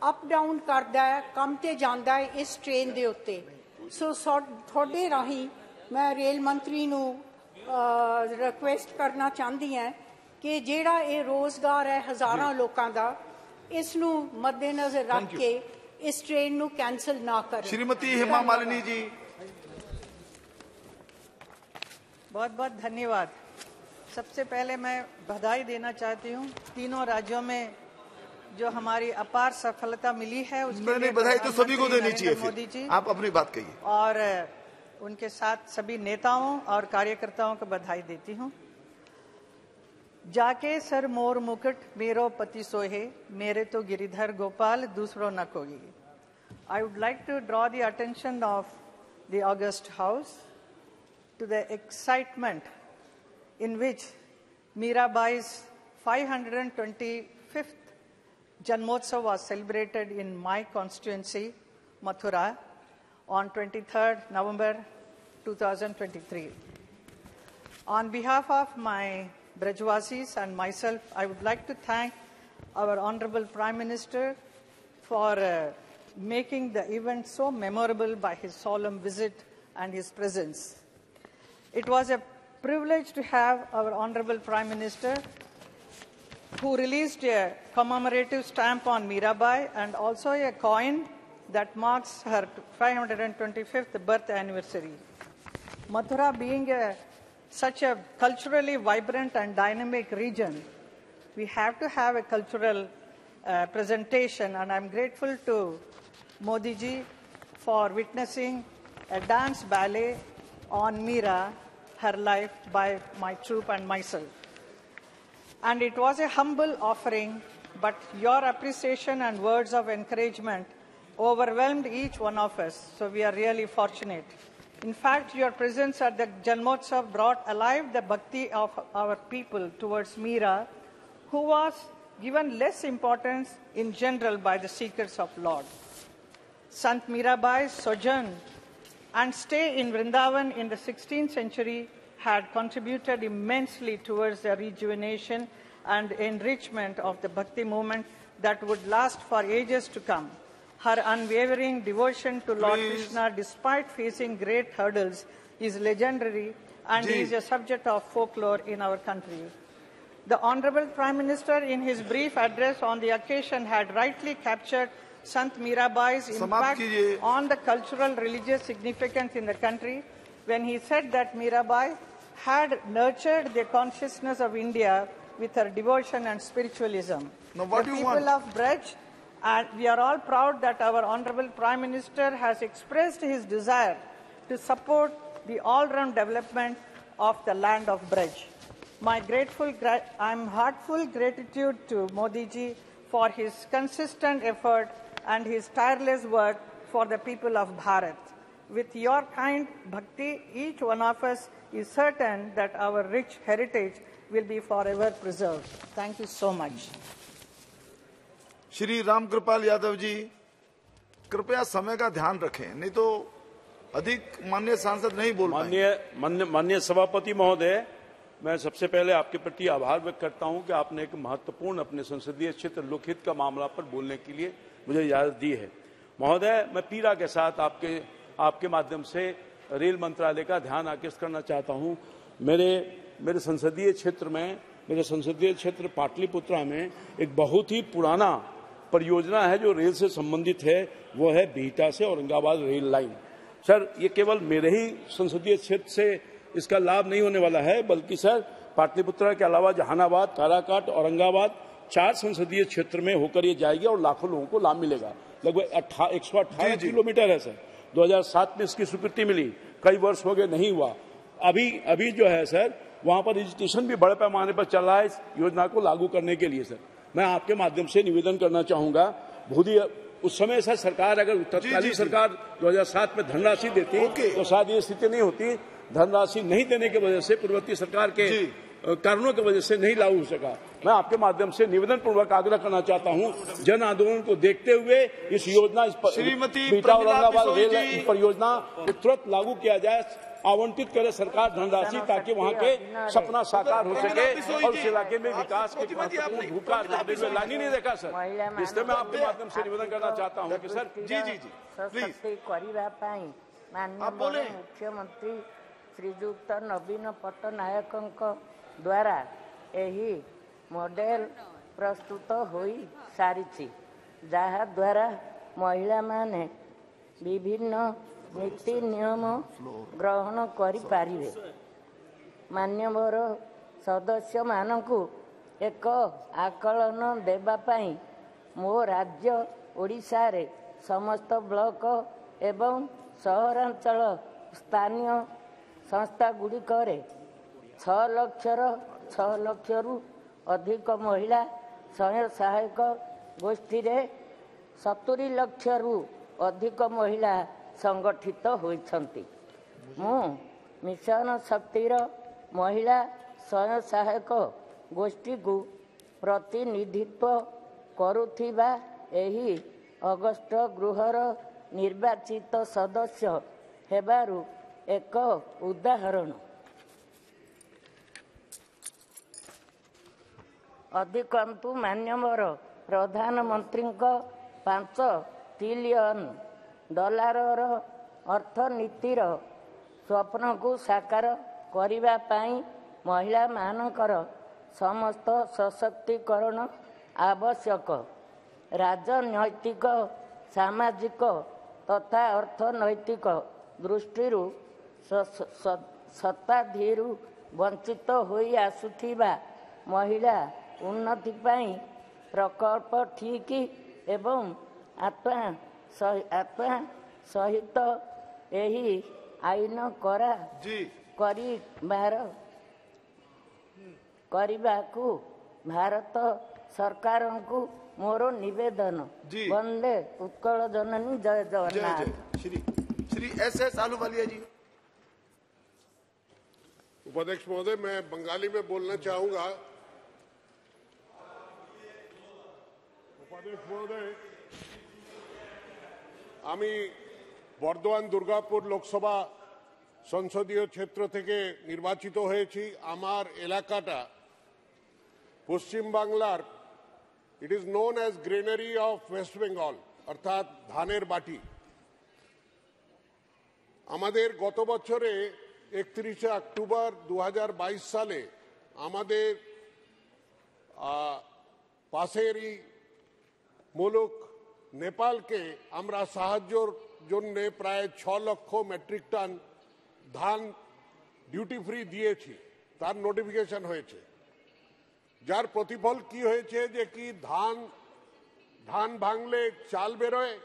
ਅਪ ਡਾਊਨ ਕਰਦਾ ਹੈ, ਕੰਮ ਤੇ ਜਾਂਦਾ ਹੈ ਇਸ ਟ੍ਰੇਨ ਦੇ ਉੱਤੇ। ਸੋ ਤੁਹਾਡੇ ਰਾਹੀਂ ਮੈਂ ਰੇਲ ਮੰਤਰੀ ਨੂੰ ਰਿਕੁਐਸਟ ਕਰਨਾ ਚਾਹੁੰਦੀ ਹਾਂ ਕਿ ਜਿਹੜਾ ਇਹ ਰੋਜ਼ਗਾਰ ਹੈ ਹਜ਼ਾਰਾਂ ਲੋਕਾਂ ਦਾ, ਇਸ ਨੂੰ ਮੱਦੇਨਜ਼ਰ ਰੱਖ ਕੇ इस ट्रेन ਨੂੰ कैंसिल ना करें। श्रीमती हेमा मालिनी जी, बहुत बहुत धन्यवाद। सबसे पहले मैं बधाई देना चाहती हूँ तीनों राज्यों में जो हमारी अपार सफलता मिली है उसके लिए। बधाई तो सभी को देनी चाहिए, मोदी जी आप अपनी बात कहिए। और उनके साथ सभी नेताओं और कार्यकर्ताओं को बधाई देती हूँ। जाके सर मोर मुकुट मेरो पति सोहे, मेरे तो गिरिधर गोपाल दूसरों न कोई। I would like to draw the attention of the August House to the excitement in which Mirabai's 525th Janmotsav was celebrated in my constituency, Mathura, on 23rd November 2023. On behalf of my Brajwasis and myself, I would like to thank our Honorable Prime Minister for making the event so memorable by his solemn visit and his presence. It was a privilege to have our Honorable Prime Minister, who released a commemorative stamp on Mirabai and also a coin that marks her 525th birth anniversary. Mathura being such a culturally vibrant and dynamic region, we have to have a cultural presentation, and I'm grateful to Modi ji for witnessing a dance ballet on Mira, her life, by my troop and myself. And it was a humble offering, but your appreciation and words of encouragement overwhelmed each one of us, so we are really fortunate. In fact, your presence at the Janmotsav brought alive the bhakti of our people towards Mira, who was given less importance in general by the seekers of Lord. Sant Mirabai's sojourn and stay in Vrindavan in the 16th century had contributed immensely towards the rejuvenation and enrichment of the bhakti movement that would last for ages to come. Her unwavering devotion to Lord Krishna, despite facing great hurdles, is legendary and is a subject of folklore in our country. The Honorable Prime Minister, in his brief address on the occasion, had rightly captured Sant Mirabai's impact on the cultural religious significance in the country when he said that Mirabai had nurtured the consciousness of India with her devotion and spiritualism. Now, what the do you people want? of Braj, and we are all proud that our Honorable Prime Minister has expressed his desire to support the all-round development of the land of Braj. I'm heartful gratitude to Modi ji for his consistent effort and his tireless work for the people of Bharat. With your kind bhakti, each one of us is certain that our rich heritage will be forever preserved. Thank you so much. Shri Ram Kripal Yadav ji, कृपया समय का ध्यान रखें, नहीं तो अधिक माननीय सांसद नहीं बोल पाएंगे। माननीय सभापति महोदय, मैं सबसे पहले आपके प्रति आभार व्यक्त करता हूं कि आपने एक महत्वपूर्ण अपने संसदीय क्षेत्र लोकहित का मामला पर बोलने के लिए मुझे इजाजत दी है। महोदय, मैं पीड़ा के साथ आपके माध्यम से रेल मंत्रालय का ध्यान आकर्षित करना चाहता हूं। मेरे संसदीय क्षेत्र पाटलिपुत्रा में एक बहुत ही पुराना परियोजना है जो रेल से संबंधित है, वो है बिहटा से औरंगाबाद रेल लाइन। सर, ये केवल मेरे ही संसदीय क्षेत्र से इसका लाभ नहीं होने वाला है, बल्कि सर पाटलिपुत्रा के अलावा जहानाबाद, काराकाट, औरंगाबाद 4 संसदीय क्षेत्र में होकर ये जाएगी और लाखों लोगों को लाभ मिलेगा। लगभग 118 किलोमीटर है सर। 2007 में इसकी स्वीकृति मिली, कई वर्ष हो गए नहीं हुआ। अभी जो है सर, वहां पर रजिस्ट्रेशन भी बड़े पैमाने पर चल रहा है इस योजना को लागू करने के लिए। सर, मैं आपके माध्यम से निवेदन करना चाहूंगा, उस समय सर सरकार अगर तत्कालीन सरकार 2007 में धनराशि देती तो शायद ये स्थिति नहीं होती। धनराशि नहीं देने की वजह से, पूर्ववर्ती सरकार के कारणों की वजह से नहीं लागू हो सका। मैं आपके माध्यम से निवेदन पूर्वक आग्रह करना चाहता हूं, जन आंदोलन को देखते हुए इस योजना, बिहटा औरंगाबाद रेल परियोजना को तुरंत लागू किया जाए, आवंटित करे सरकार धनराशि, ताकि वहां के सपना साकार हो सके और उस इलाके में विकास की भूखा लाइन नहीं देखा सर। इसलिए मैं आपके माध्यम से निवेदन करना चाहता हूं कि सर मुख्यमंत्री श्रीजुक्त नवीन पट्टनायक द्वारा यही मॉडल प्रस्तुत हो सारी, जहा द्वारा महिला माने विभिन्न नीति नियम ग्रहण करिपारिबे। मान्यवर सदस्य मानकु एक आकलन देबा पई मो राज्य ओडिशा रे समस्त ब्लॉक एवं सहरांचल स्थानीय संस्था गुड़िक 6 लक्षरू अधिक महिला स्वयं सहायक गोष्ठी रे 70 लक्षरू अधिक महिला संगठित होइछंती। मु मिशन शक्तिर महिला स्वयं सहायक गोष्ठी को प्रतिनिधित्व करुथिबा एही अगस्त गृहर निर्वाचित सदस्य हेबारु एक उदाहरण। अधिकंतु मान्यवर प्रधानमंत्री $5 ट्रिलियन अर्थनीतिर स्वप्न को साकार करिबा पाई महिला मानकर समस्त सशक्तिकरण आवश्यक। राजनैतिक, सामाजिक तथा अर्थनैतिक दृष्टि शताब्दीरु वंचित होई आसुथिबा महिला उन्नति पाई प्रकल्प ठीक एवं आत्मा सहित यही आईन करबाकू भारत सरकार को मोर निवेदन। वंदे उत्कल जननी, जय जगन्नाथ। श्री एस आलूवालिया जी। उपाध्यक्ष महोदय, मैं बंगाली में बोलना चाहूंगा। उपाध्यक्ष महोदय, আমি বর্ধমান দুর্গাপুর লোকসভা সংসদীয় ক্ষেত্র থেকে নির্বাচিত হয়েছি। আমার এলাকাটা পশ্চিম বাংলার, it is known as granary of West Bengal, অর্থাৎ ধানের বাটি আমাদের গত বছরে 31 অক্টোবর 2022 সালে আমাদের পাশেরই মুলুক নেপালকে আমরা সাহায্যের জন্য প্রায় 6 লক্ষ মেট্রিক টন ধান ডিউটি ফ্রি দিয়েছি, তার নোটিফিকেশন হয়েছে। যার প্রতিফল কি হয়েছে যে কি ধান ভাঙলে চাল বেরোয়,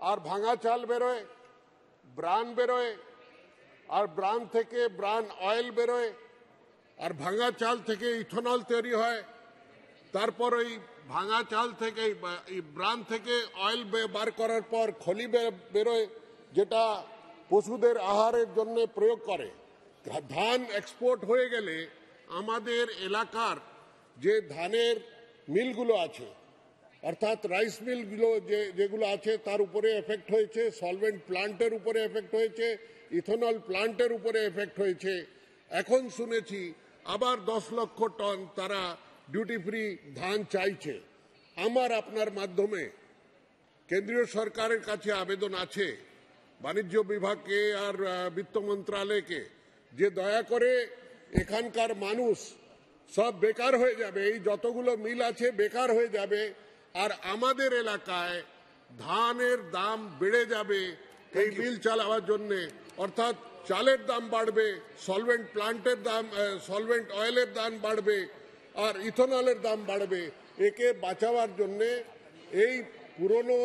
আর ভাঙা চাল বেরোয়, ব্রান বেরোয়, আর ব্রান থেকে ব্রান অয়েল বেরোয়, আর ভাঙা চাল থেকে ইথেনল তৈরি হয়। তারপর ওই ভাঙা চাল থেকে ব্রান থেকে অয়েল বার করার পর খলি বেরোয়, যেটা পশুদের আহারের জন্য প্রয়োগ করে। ধান এক্সপোর্ট হয়ে গেলে আমাদের এলাকার যে ধানের মিলগুলো আছে, অর্থাৎ রাইস মিলগুলো যেগুলো আছে তার উপরে এফেক্ট হয়েছে, সলভেন্ট প্লান্টের উপরে এফেক্ট হয়েছে, ইথেনল প্লান্টের উপরে এফেক্ট হয়েছে। এখন শুনেছি আবার 10 লক্ষ টন তারা ডিউটি ফ্রি ধান চাইছে। আমার আপনার মাধ্যমে কেন্দ্রীয় সরকারের কাছে আবেদন আছে বাণিজ্য বিভাগকে আর বিত্ত মন্ত্রণালয়কে, যে দয়া করে এখানকার মানুষ সব বেকার হয়ে যাবে, এই যতগুলো মিল আছে বেকার হয়ে যাবে, আর আমাদের এলাকায় ধানের দাম বেড়ে যাবে এই মিল চালাবার জন্য। অর্থাৎ চালের দাম বাড়বে, সলভেন্ট প্লান্টের দাম, সলভেন্ট অয়েলের দাম বাড়বে, আর ইথেনলের দাম বাড়বে। একে বাঁচাবার জন্য এই পুরনো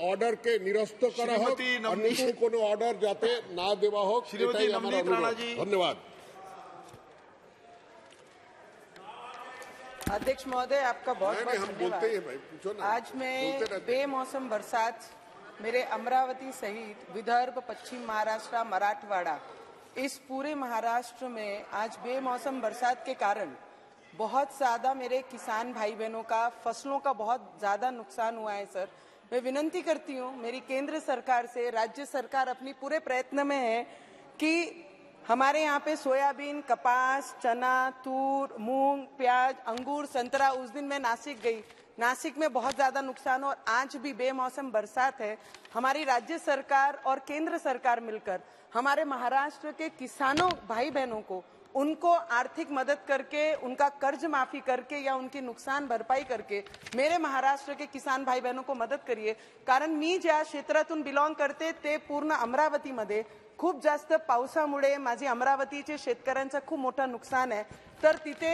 অর্ডারকে নিরস্ত করা হোক, আর নতুন কোনো অর্ডার যাতে না দেওয়া হোক, এটাই আমার অনুরোধ। ধন্যবাদ। अध्यक्ष महोदय, आपका बहुत बहुत धन्यवाद। आज मैं बेमौसम बरसात मेरे अमरावती सहित विदर्भ, पश्चिम महाराष्ट्र, मराठवाड़ा, इस पूरे महाराष्ट्र में आज बेमौसम बरसात के कारण बहुत ज्यादा मेरे किसान भाई बहनों का फसलों का बहुत ज्यादा नुकसान हुआ है। सर, मैं विनती करती हूँ मेरी केंद्र सरकार से, राज्य सरकार अपनी पूरे प्रयत्न में है कि हमारे यहाँ पे सोयाबीन, कपास, चना, तूर, मूंग, प्याज, अंगूर, संतरा, उस दिन मैं नासिक गई, नासिक में बहुत ज्यादा नुकसान, और आज भी बेमौसम बरसात है। हमारी राज्य सरकार और केंद्र सरकार मिलकर हमारे महाराष्ट्र के किसानों भाई बहनों को, उनको आर्थिक मदद करके, उनका कर्ज माफी करके या उनकी नुकसान भरपाई करके मेरे महाराष्ट्र के किसान भाई बहनों को मदत करिए। कारण मी ज्या क्षेत्रातून बिलॉंग करते ते पूर्ण अमरावतीमध्ये खूप जास्त पावसामुळे माझी अमरावतीचे शेतकऱ्यांचं खूप मोठं नुकसान आहे। तर तिथे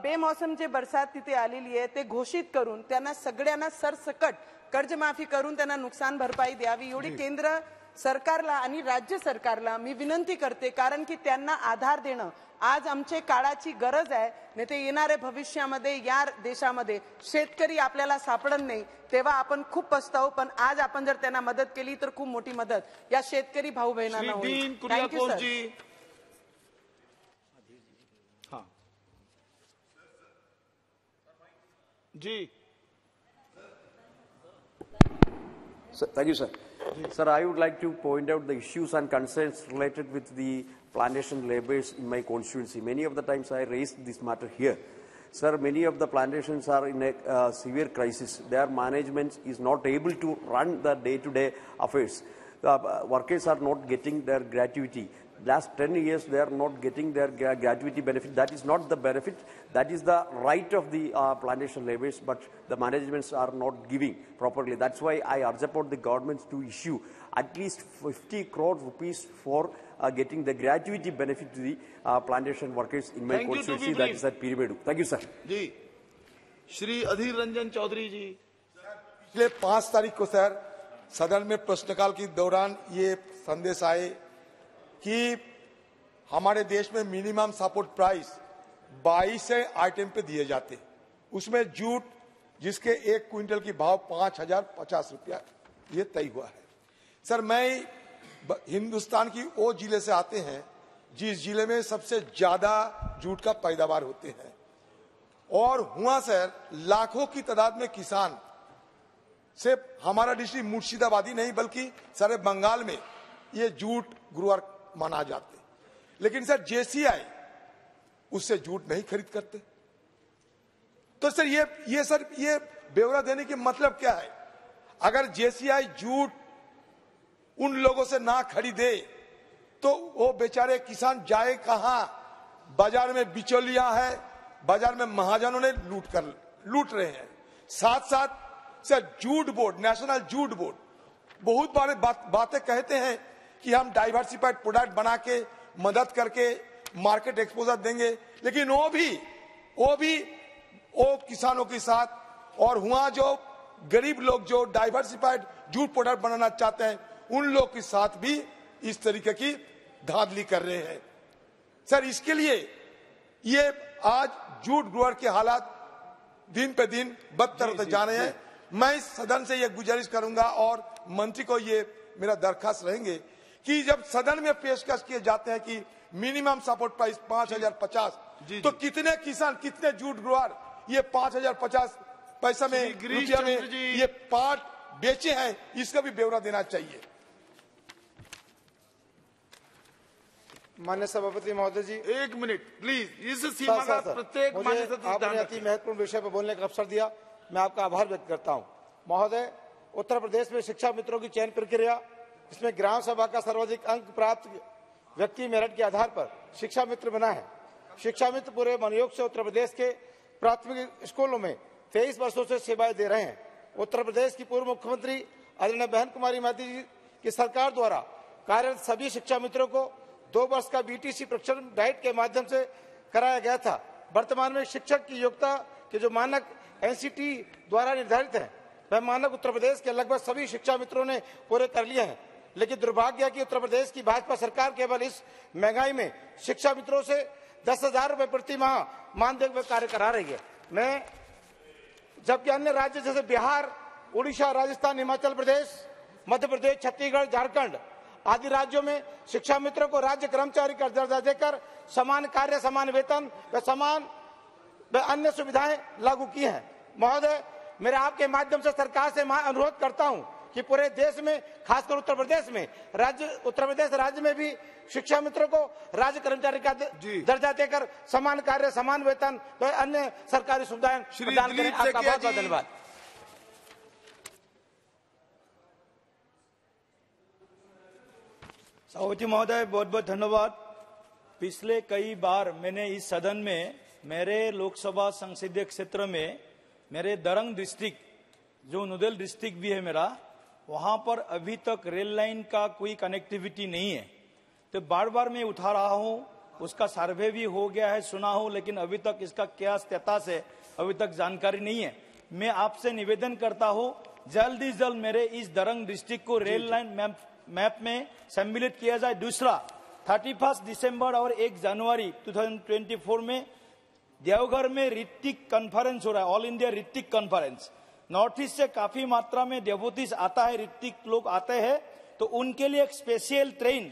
बेमौसम जे बरसात तिथे आलेली आहे ते घोषित करून त्यांना सगळ्यांना सरसकट कर्जमाफी करून त्यांना नुकसान भरपाई द्यावी, एवढी केंद्र सरकारला आणि राज्य सरकारला मी विनंती करते। कारण की त्यांना आधार देणं आज आमच्या काळाची गरज आहे, नाही ते येणाऱ्या भविष्यामध्ये या देशामध्ये शेतकरी आपल्याला सापडत नाही, तेव्हा आपण खूप पछताऊ। पण आज आपण जर त्यांना मदत केली तर खूप मोठी मदत या शेतकरी भाऊ बहिणांना होईल। Thank you sir. जी sir, thank you, sir. Sir, I would like to point out the issues and concerns related with the plantation laborers in my constituency. Many of the times I raised this matter here. Sir, many of the plantations are in a severe crisis. Their management is not able to run the day-to-day affairs. Workers are not getting their gratuity. Last 10 years, they are not getting their gratuity benefit. That is not the benefit. That is the right of the plantation laborers, but the managements are not giving properly. That's why I urge upon the governments to issue at least 50 crore rupees for getting the gratuity benefit to the plantation workers in my constituency. That is at Pirimedu. Thank you, sir. जी, श्री अधीर रंजन चौधरी जी। पिछले 5 तारीख को sir सदन में प्रश्नकाल के दौरान ये संदेश आए कि हमारे देश में मिनिमम सपोर्ट प्राइस 22 आइटम पे दिए जाते, उसमें जूट जिसके 1 क्विंटल की भाव 5050 रुपया ये तय हुआ है। सर, मैं हिंदुस्तान की वो जिले से आते हैं जिस जिले में सबसे ज्यादा जूट का पैदावार होते हैं, और हुआ सर लाखों की तादाद में किसान, सिर्फ हमारा डिस्ट्रिक्ट मुर्शिदाबाद ही नहीं बल्कि सारे बंगाल में ये जूट गुरुवार माना जाते, लेकिन सर जेसीआई उससे जूट नहीं खरीद करते। तो सर ये ब्यौरा देने की मतलब क्या है? अगर जेसीआई जूट उन लोगों से ना खरीदे तो वो बेचारे किसान जाए कहां? बाजार में बिचौलिया है, बाजार में महाजनों ने लूट रहे हैं। साथ साथ sir jute board, national jute board बहुत बारे बातें कहते हैं कि हम डाइवर्सिफाइड प्रोडक्ट बना के मदद करके मार्केट एक्सपोजर देंगे, लेकिन वो भी किसानों के साथ और वहां जो गरीब लोग जो डाइवर्सिफाइड जूट प्रोडक्ट बनाना चाहते हैं उन लोग के साथ भी इस तरीके की धांधली कर रहे हैं। सर इसके लिए ये आज जूट ग्रोअर के हालात दिन पे दिन बदतर होते जा रहे हैं। मैं इस सदन से ये गुजारिश करूंगा और मंत्री को ये मेरा दरखास्त रहेंगे कि जब सदन में पेशकश किए जाते हैं कि मिनिमम सपोर्ट प्राइस 5050, तो कितने किसान, कितने जूट ग्रोअर ये 5050 पैसा में, रुपया में ये पाट बेचे हैं, इसका भी ब्यौरा देना चाहिए। माननीय सभापति महोदय जी, 1 मिनट प्लीज। इस सीमा का प्रत्येक माननीय सदस्य आपने अति महत्वपूर्ण विषय पर बोलने का अवसर दिया, मैं आपका आभार व्यक्त करता हूं। महोदय, उत्तर प्रदेश में शिक्षा मित्रों की चयन प्रक्रिया, इसमें ग्राम सभा का सर्वाधिक अंक प्राप्त व्यक्ति मेरिट के आधार पर शिक्षा मित्र बना है। शिक्षा मित्र पूरे मनोयोग से उत्तर प्रदेश के प्राथमिक स्कूलों में 23 वर्षों से सेवाएं दे रहे हैं। उत्तर प्रदेश की पूर्व मुख्यमंत्री आदरणीय बहन कुमारी माती जी की सरकार द्वारा कार्यरत सभी शिक्षा मित्रों को 2 वर्ष का बीटीसी प्रशिक्षण डाइट के माध्यम से कराया गया था। वर्तमान में शिक्षक की योग्यता के जो मानक एनसीटी द्वारा निर्धारित है, वह मानक उत्तर प्रदेश के लगभग सभी शिक्षा मित्रों ने पूरे कर लिए हैं। लेकिन दुर्भाग्य है कि उत्तर प्रदेश की भाजपा सरकार केवल इस महंगाई में शिक्षा मित्रों से 10,000 रुपए प्रति माह मानदेय में कार्य करा रही है। जबकि अन्य राज्य जैसे बिहार, उड़ीसा, राजस्थान, हिमाचल प्रदेश, मध्य प्रदेश, छत्तीसगढ़, झारखंड आदि राज्यों में शिक्षा मित्रों को राज्य कर्मचारी का दर्जा देकर समान कार्य, समान वेतन व अन्य सुविधाएं लागू की हैं। महोदय, मेरे आपके माध्यम से सरकार से अनुरोध करता हूं कि पूरे देश में, खासकर उत्तर प्रदेश राज्य में भी शिक्षा मित्रों को राज्य कर्मचारी का दर्जा देकर समान कार्य, समान वेतन तो अन्य सरकारी सुविधाएं प्रदान करें। आपका बहुत बहुत धन्यवाद। सभापति महोदय, बहुत बहुत धन्यवाद। पिछले कई बार मैंने इस सदन में मेरे लोकसभा संसदीय क्षेत्र में मेरे दरंग डिस्ट्रिक्ट जो नोडल डिस्ट्रिक्ट भी है मेरा, वहां पर अभी तक रेल लाइन का कोई कनेक्टिविटी नहीं है। तो बार बार मैं उठा रहा हूं, उसका सर्वे भी हो गया है, सुना हूं, लेकिन अभी तक इसका क्या स्टेटस है अभी तक जानकारी नहीं है। मैं आपसे निवेदन करता हूं जल्द ही जल्द मेरे इस दरंग डिस्ट्रिक्ट को रेल लाइन मैप में सम्मिलित किया जाए। दूसरा, 31 दिसंबर और 1 जनवरी 2024 में देवघर में ऋतिक कॉन्फ्रेंस हो रहा है, all India Hrithik conference. North east से काफी मात्रा में देवोतीस आता है, ऋतिक लोग आते हैं, तो उनके लिए एक स्पेशल ट्रेन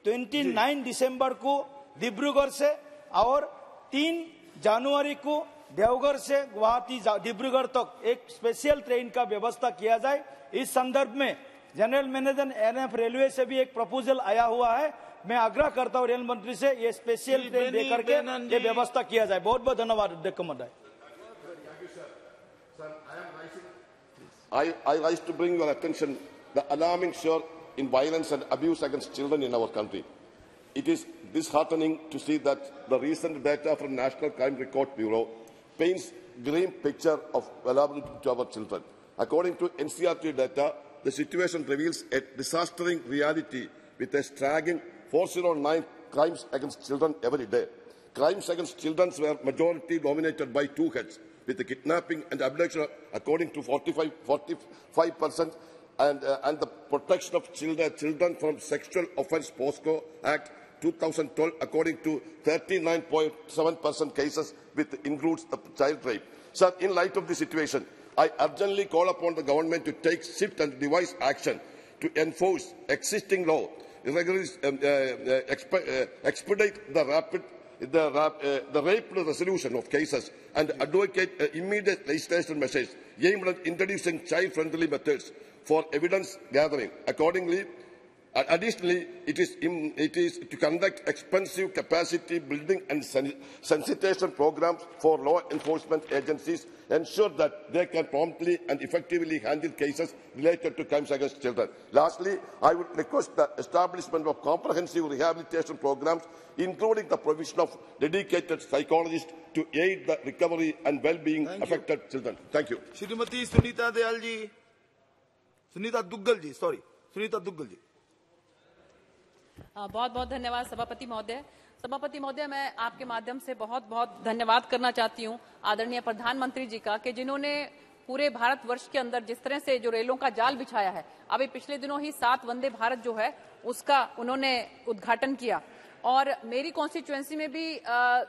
29 दिसंबर को डिब्रूगढ़ से और 3 जनवरी को देवघर से गुवाहाटी डिब्रूगढ़ तक एक स्पेशल ट्रेन का व्यवस्था किया जाए। इस संदर्भ में जनरल मैनेजर एनएफ रेलवे से भी एक प्रपोजल आया हुआ है। मैं आग्रह करता हूं रेल मंत्री से ये स्पेशल ट्रेन दे करके ये व्यवस्था किया जाए। बहुत बहुत धन्यवाद अध्यक्ष महोदय। I rise to bring your attention the alarming surge in violence and abuse against children in our country. It is disheartening to see that the recent data from National Crime Record Bureau paints grim picture of vulnerability to our children. According to NCRT data, the situation reveals a disastering reality with a staggering 409 crimes against children every day. Crimes against children were majority dominated by 2 heads, with the kidnapping and abduction according to 45%, and the protection of children from sexual offence POSCO Act 2012 according to 39.7% cases, which includes the child rape. Sir, in light of the situation, I urgently call upon the government to take swift and devised action to enforce existing law, expedite the rape resolution of cases, and advocate immediate legislation measures aimed at introducing child-friendly methods for evidence gathering. Accordingly, Additionally, it is to conduct expensive capacity building and sensitization programs for law enforcement agencies, ensure that they can promptly and effectively handle cases related to crimes against children. Lastly, I would request the establishment of comprehensive rehabilitation programs, including the provision of dedicated psychologists to aid the recovery and well-being of affected children. Thank you. Shrimati Sunita Dayal ji, Sunita Duggal ji, sorry, Sunita Duggal ji. बहुत बहुत धन्यवाद सभापति महोदय। सभापति महोदय, मैं आपके माध्यम से बहुत बहुत धन्यवाद करना चाहती हूं आदरणीय प्रधानमंत्री जी का, कि जिन्होंने पूरे भारतवर्ष के अंदर जिस तरह से जो रेलों का जाल बिछाया है, अभी पिछले दिनों ही 7 वंदे भारत जो है उसका उन्होंने उद्घाटन किया। और मेरी कॉन्स्टिट्यूएंसी में भी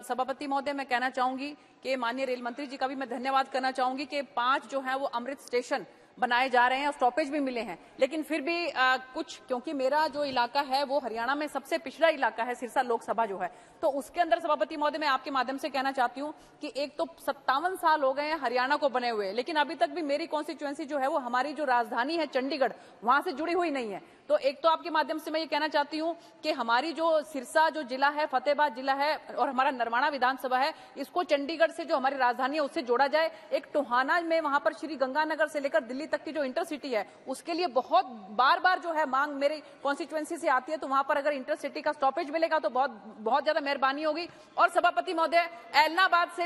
सभापति महोदय मैं कहना चाहूंगी कि माननीय रेल मंत्री जी का भी मैं धन्यवाद करना चाहूंगी कि 5 जो है वो अमृत स्टेशन बनाए जा रहे हैं और स्टॉपेज भी मिले हैं। लेकिन फिर भी कुछ, क्योंकि मेरा जो इलाका है वो हरियाणा में सबसे पिछड़ा इलाका है, सिरसा लोकसभा जो है, तो उसके अंदर सभापति महोदय मैं आपके माध्यम से कहना चाहती हूं कि एक तो 57 साल हो गए हैं हरियाणा को बने हुए, लेकिन अभी तक भी मेरी कॉन्स्टिट्यूएंसी जो है वो हमारी जो राजधानी है चंडीगढ़, वहां से जुड़ी हुई नहीं है। तो एक तो आपके माध्यम से मैं ये कहना चाहती हूं कि हमारी जो सिरसा जो जिला है, फतेहाबाद जिला है और हमारा नरवाना विधानसभा है, इसको चंडीगढ़ से जो हमारी राजधानी है उससे जोड़ा जाए। एक टोहाना में वहां पर श्री गंगानगर से लेकर दिल्ली तक की जो इंटरसिटी है उसके लिए बहुत बार जो है मांग मेरी कॉन्स्टिट्यूएंसी से आती है, तो वहां पर अगर इंटरसिटी का स्टॉपेज मिलेगा तो बहुत ज्यादा मेहरबानी होगी। और सभापति महोदय, एलनाबाद से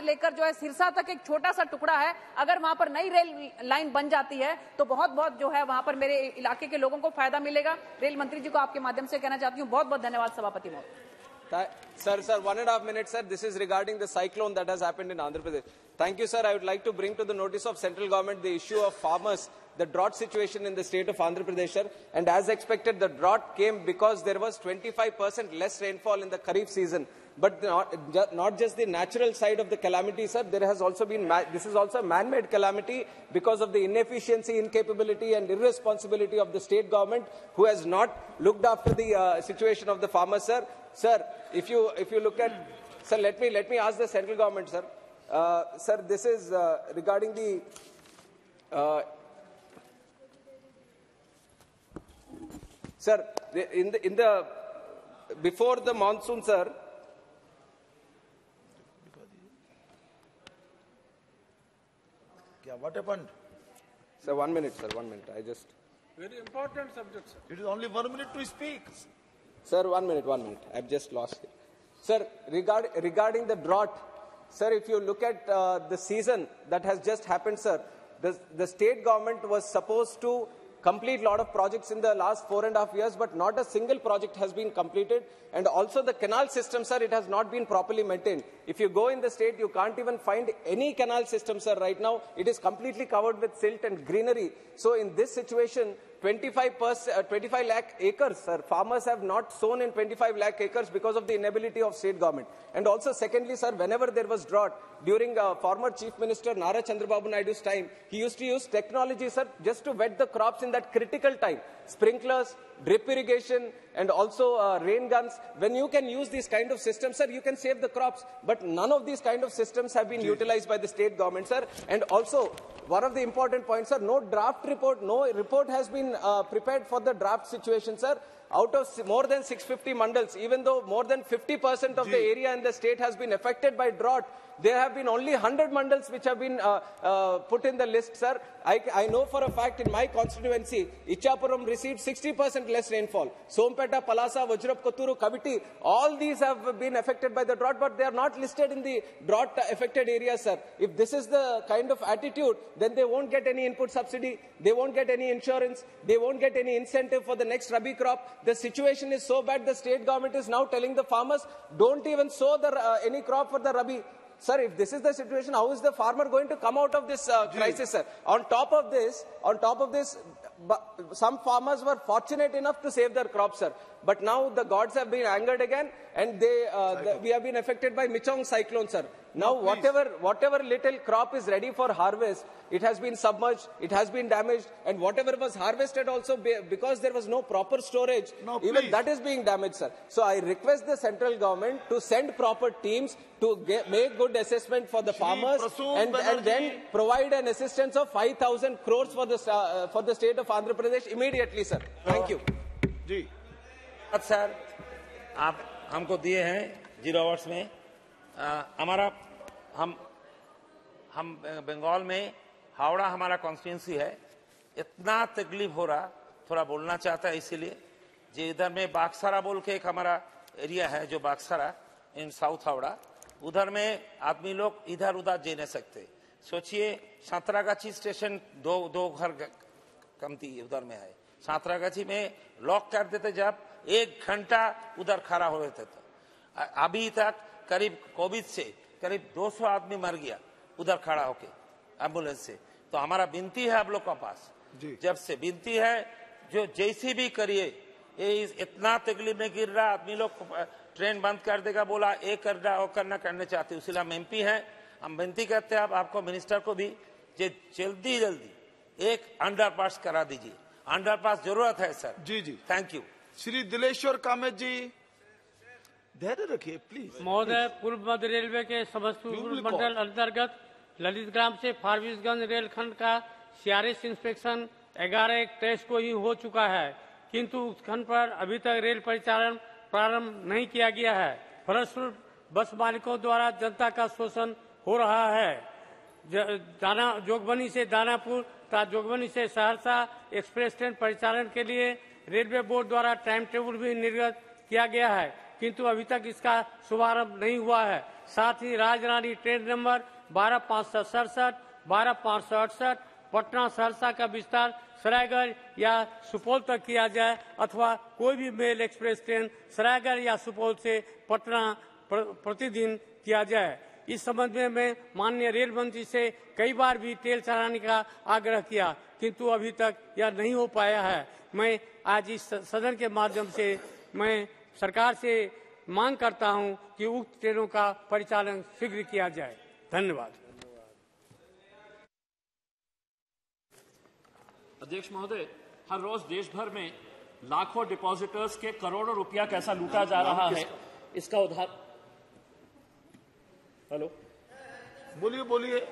लेकर जो है सिरसा तक एक छोटा सा टुकड़ा है, अगर वहां पर नई रेल लाइन बन जाती है तो बहुत जो है वहां पर मेरे इलाके के लोगों को फायदा मिलेगा। रेल मंत्री जी को आपके माध्यम से कहना चाहती हूँ बहुत धन्यवाद सभापति महोदय। Sir, 1.5 minutes, sir. This is regarding the cyclone that has happened in Andhra Pradesh. Thank you, sir. I would like to bring to the notice of central government the issue of farmers, the drought situation in the state of Andhra Pradesh, sir. And as expected, the drought came because there was 25% less rainfall in the Kharif season. But not just the natural side of the calamity, sir. There has also been, this is also a man-made calamity because of the inefficiency, incapability and irresponsibility of the state government, who has not looked after the situation of the farmers, sir. Sir, if you look at, sir, let me ask the central government, sir. Sir, this is regarding the, sir, in the before the monsoon, sir. What happened? Sir, 1 minute, sir. 1 minute. I just. Very important subject, sir. It is only 1 minute to speak. Sir, 1 minute. I've just lost it. Sir, regarding the drought, sir, if you look at the season that has just happened, sir, the state government was supposed to complete a lot of projects in the last 4.5 years, but not a single project has been completed. And also the canal system, sir, it has not been properly maintained. If you go in the state, you can't even find any canal system, sir, right now. It is completely covered with silt and greenery. So in this situation, 25 lakh acres, sir, farmers have not sown in 25 lakh acres because of the inability of state government. And also secondly, sir, whenever there was drought, during former Chief Minister Nara Chandrababu Naidu's time, he used to use technology, sir, just to wet the crops in that critical time. Sprinklers, drip irrigation, and also rain guns. When you can use these kind of systems, sir, you can save the crops. But none of these kind of systems have been utilized by the state government, sir. And also, one of the important points, sir, no report has been prepared for the draft situation, sir. Out of more than 650 mandals, even though more than 50% of the area in the state has been affected by drought, there have been only 100 mandals which have been put in the list, sir. I know for a fact in my constituency, Ichapuram received 60% less rainfall. Sompeta, Palasa, Vajrap, Kotturu, Kaviti, all these have been affected by the drought, but they are not listed in the drought-affected areas, sir. If this is the kind of attitude, then they won't get any input subsidy, they won't get any insurance, they won't get any incentive for the next Rabi crop. The situation is so bad, the state government is now telling the farmers, don't even sow any crop for the Rabi. Sir, if this is the situation, how is the farmer going to come out of this crisis, sir? On top of this, some farmers were fortunate enough to save their crops, sir. But now the gods have been angered again, and we have been affected by Michaung cyclone, sir. Now, whatever little crop is ready for harvest, it has been submerged, it has been damaged, and whatever was harvested also, because there was no proper storage, even that is being damaged, sir. So I request the central government to send proper teams to make good assessment for the farmers and then provide an assistance of 5,000 crores for the state of Andhra Pradesh immediately, sir. Thank you. जी sir, आप हमको दिए हैं 0 hours में हमारा हम बंगाल में हावड़ा हमारा कॉन्स्टिट्यूंसी है, इतना तकलीफ हो रहा, थोड़ा बोलना चाहता है इसीलिए जी। इधर में बागसारा बोल के एक हमारा एरिया है जो बागसारा इन साउथ हावड़ा, उधर में आदमी लोग इधर उधर जा नहीं सकते। सोचिए सांतरागाछी स्टेशन दो घर कमती उधर में है, सांतरागाछी में लॉक कर देते, जब 1 घंटा उधर खड़ा हो रहे थे। अभी तक करीब कोविड से करीब 200 आदमी मर गया उधर खड़ा होके एम्बुलेंस से। तो हमारा विनती है आप लोग का पास, जब से विनती है जो जैसी भी करिए, ये इतना तकलीफ में गिर रहा, आदमी लोग ट्रेन बंद कर देगा बोला, ये करना चाहते, इसलिए हम MP हैं, हम विनती करते हैं आपको मिनिस्टर को भी जल्दी एक अंडरपास करा दीजिए। अंडरपास जरूरत है सर। जी थैंक यू। श्री दिलेश्वर कामत जी धैर्य रखिए प्लीज। महोदय, पूर्व मध्य रेलवे के समस्तीपुर मंडल अंतर्गत ललित ग्राम से फारबिसगंज रेलखंड का CRS इंस्पेक्शन 11/23 को ही हो चुका है, किंतु उस खंड पर अभी तक रेल परिचालन प्रारंभ नहीं किया गया है। फलस्वरूप बस मालिकों द्वारा जनता का शोषण हो रहा है। जोगबनी से दानापुर तथा जोगबनी से सहरसा एक्सप्रेस ट्रेन परिचालन के लिए रेलवे बोर्ड द्वारा टाइम टेबल भी निर्गत किया गया है, किंतु अभी तक इसका शुभारंभ नहीं हुआ है। साथ ही राजरानी ट्रेन नंबर 12,567, 12,568 पटना सहरसा का विस्तार सरायगढ़ या सुपौल तक किया जाए, अथवा कोई भी मेल एक्सप्रेस ट्रेन सरायगढ़ या सुपौल से पटना प्रतिदिन किया जाए। इस संबंध में मैं माननीय रेल मंत्री से कई बार भी ट्रेन चलाने का आग्रह किया, किंतु अभी तक यह नहीं हो पाया है। मैं आज इस सदन के माध्यम से मैं सरकार से मांग करता हूं कि उक्त ट्रेनों का परिचालन शीघ्र किया जाए। धन्यवाद। अध्यक्ष महोदय, हर रोज देश भर में लाखों डिपॉजिटर्स के करोड़ों रुपया कैसा लूटा जा रहा है, इसका उदाहरण। हेलो, बोलिए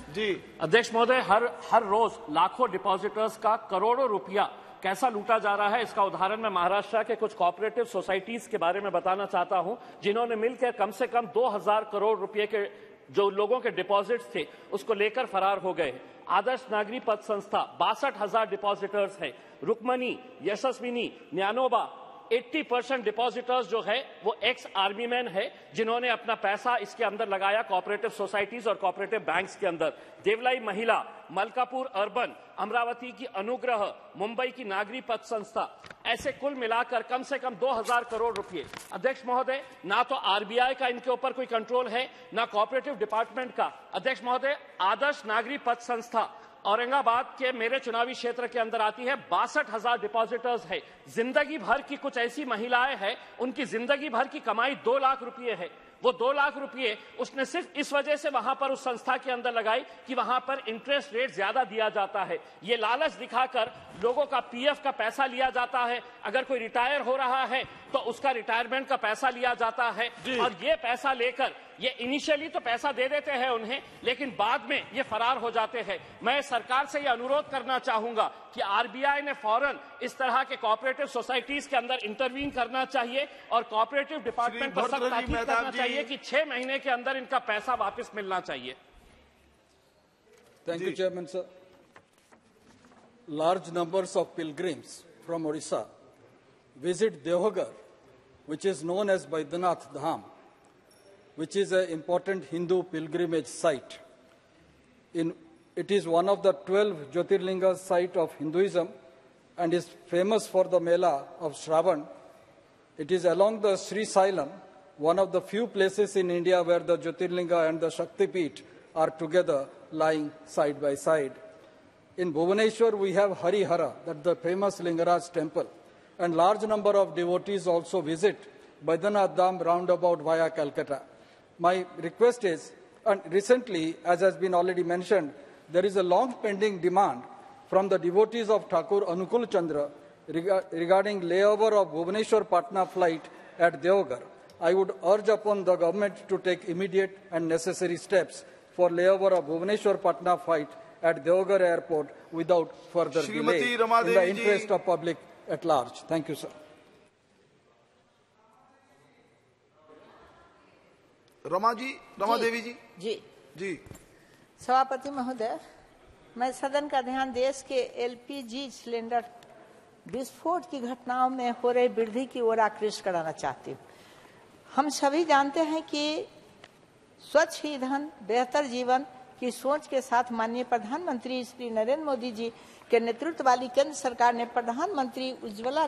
जी। अध्यक्ष महोदय, हर रोज लाखों डिपॉजिटर्स का करोड़ों रुपया कैसा लूटा जा रहा है, इसका उदाहरण मैं महाराष्ट्र के कुछ कोऑपरेटिव सोसाइटीज के बारे में बताना चाहता हूं, जिन्होंने मिलकर कम से कम 2000 करोड़ रुपए के जो लोगों के डिपॉजिट्स थे उसको लेकर फरार हो गए। आदर्श नागरी पद संस्था 62,000 डिपॉजिटर्स है। रुक्मणी, यशस्विनी, न्यानोबा 80% डिपॉजिटर्स जो है वो एक्स आर्मी मैन है, जिन्होंने अपना पैसा इसके अंदर लगाया कोऑपरेटिव सोसाइटीज और कोऑपरेटिव बैंक्स के अंदर। देवलाई महिला, मलकापुर अर्बन, अमरावती की अनुग्रह, मुंबई की नागरी पद संस्था, ऐसे कुल मिलाकर कम से कम 2000 करोड़ रुपए। अध्यक्ष महोदय, ना तो RBI का इनके ऊपर कोई कंट्रोल है, ना कोऑपरेटिव डिपार्टमेंट का। अध्यक्ष महोदय, आदर्श नागरी पद संस्था औरंगाबाद के मेरे चुनावी क्षेत्र के अंदर आती है, 62,000 डिपॉजिटर्स है। जिंदगी भर की कुछ ऐसी महिलाएं हैं, उनकी जिंदगी भर की कमाई 2 लाख रुपए है। वो 2 लाख रुपए उसने सिर्फ इस वजह से वहां पर उस संस्था के अंदर लगाई कि वहां पर इंटरेस्ट रेट ज्यादा दिया जाता है। ये लालच दिखाकर लोगों का PF का पैसा लिया जाता है। अगर कोई रिटायर हो रहा है तो उसका रिटायरमेंट का पैसा लिया जाता है, और ये पैसा लेकर ये इनिशियली तो पैसा दे देते हैं उन्हें, लेकिन बाद में ये फरार हो जाते हैं। मैं सरकार से ये अनुरोध करना चाहूंगा कि RBI ने फौरन इस तरह के कोऑपरेटिव सोसाइटीज के अंदर इंटरवीन करना चाहिए और कोऑपरेटिव डिपार्टमेंट पर सख्त ताकीद करना चाहिए कि 6 महीने के अंदर इनका पैसा वापस मिलना चाहिए। Thank you, Chairman, sir. Large numbers of pilgrims from Orissa visit Deoghar, which is known as Baidyanath Dham, which is an important Hindu pilgrimage site. It is one of the 12 Jyotirlinga site of Hinduism and is famous for the Mela of Shravan. It is along the Sri Sailam, one of the few places in India where the Jyotirlinga and the Shakti Peeth are together lying side by side. In Bhubaneswar, we have Harihara, that's the famous Lingaraj temple, and large number of devotees also visit Baidyanath Dham roundabout via Calcutta. My request is, and recently, as has been already mentioned, there is a long pending demand from the devotees of Thakur Anukul Chandra regarding layover of Bhubaneswar Patna flight at Deoghar. I would urge upon the government to take immediate and necessary steps for layover of Bhubaneswar Patna flight at Deoghar airport without further delay in the interest of public at large. Thank you, sir. Rama Devi जी। जी सभापति महोदय, मैं सदन का ध्यान देश के LPG cylinder विस्फोट की घटनाओं में हो रही वृद्धि की ओर आकृष्ट कराना चाहती हूँ। हम सभी जानते हैं कि स्वच्छ ईंधन बेहतर जीवन की सोच के साथ माननीय प्रधानमंत्री श्री नरेंद्र मोदी जी के नेतृत्व वाली केंद्र सरकार ने प्रधानमंत्री उज्ज्वला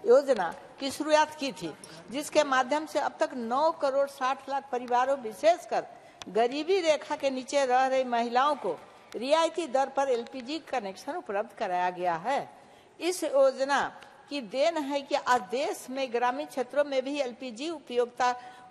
योजना की शुरुआत की थी, जिसके माध्यम से अब तक 9 करोड़ 60 लाख परिवारों, विशेषकर गरीबी रेखा के नीचे रह रही महिलाओं को रियायती दर पर एलपीजी कनेक्शन उपलब्ध कराया गया है। इस योजना की देन है कि आज देश में ग्रामीण क्षेत्रों में भी एलपीजी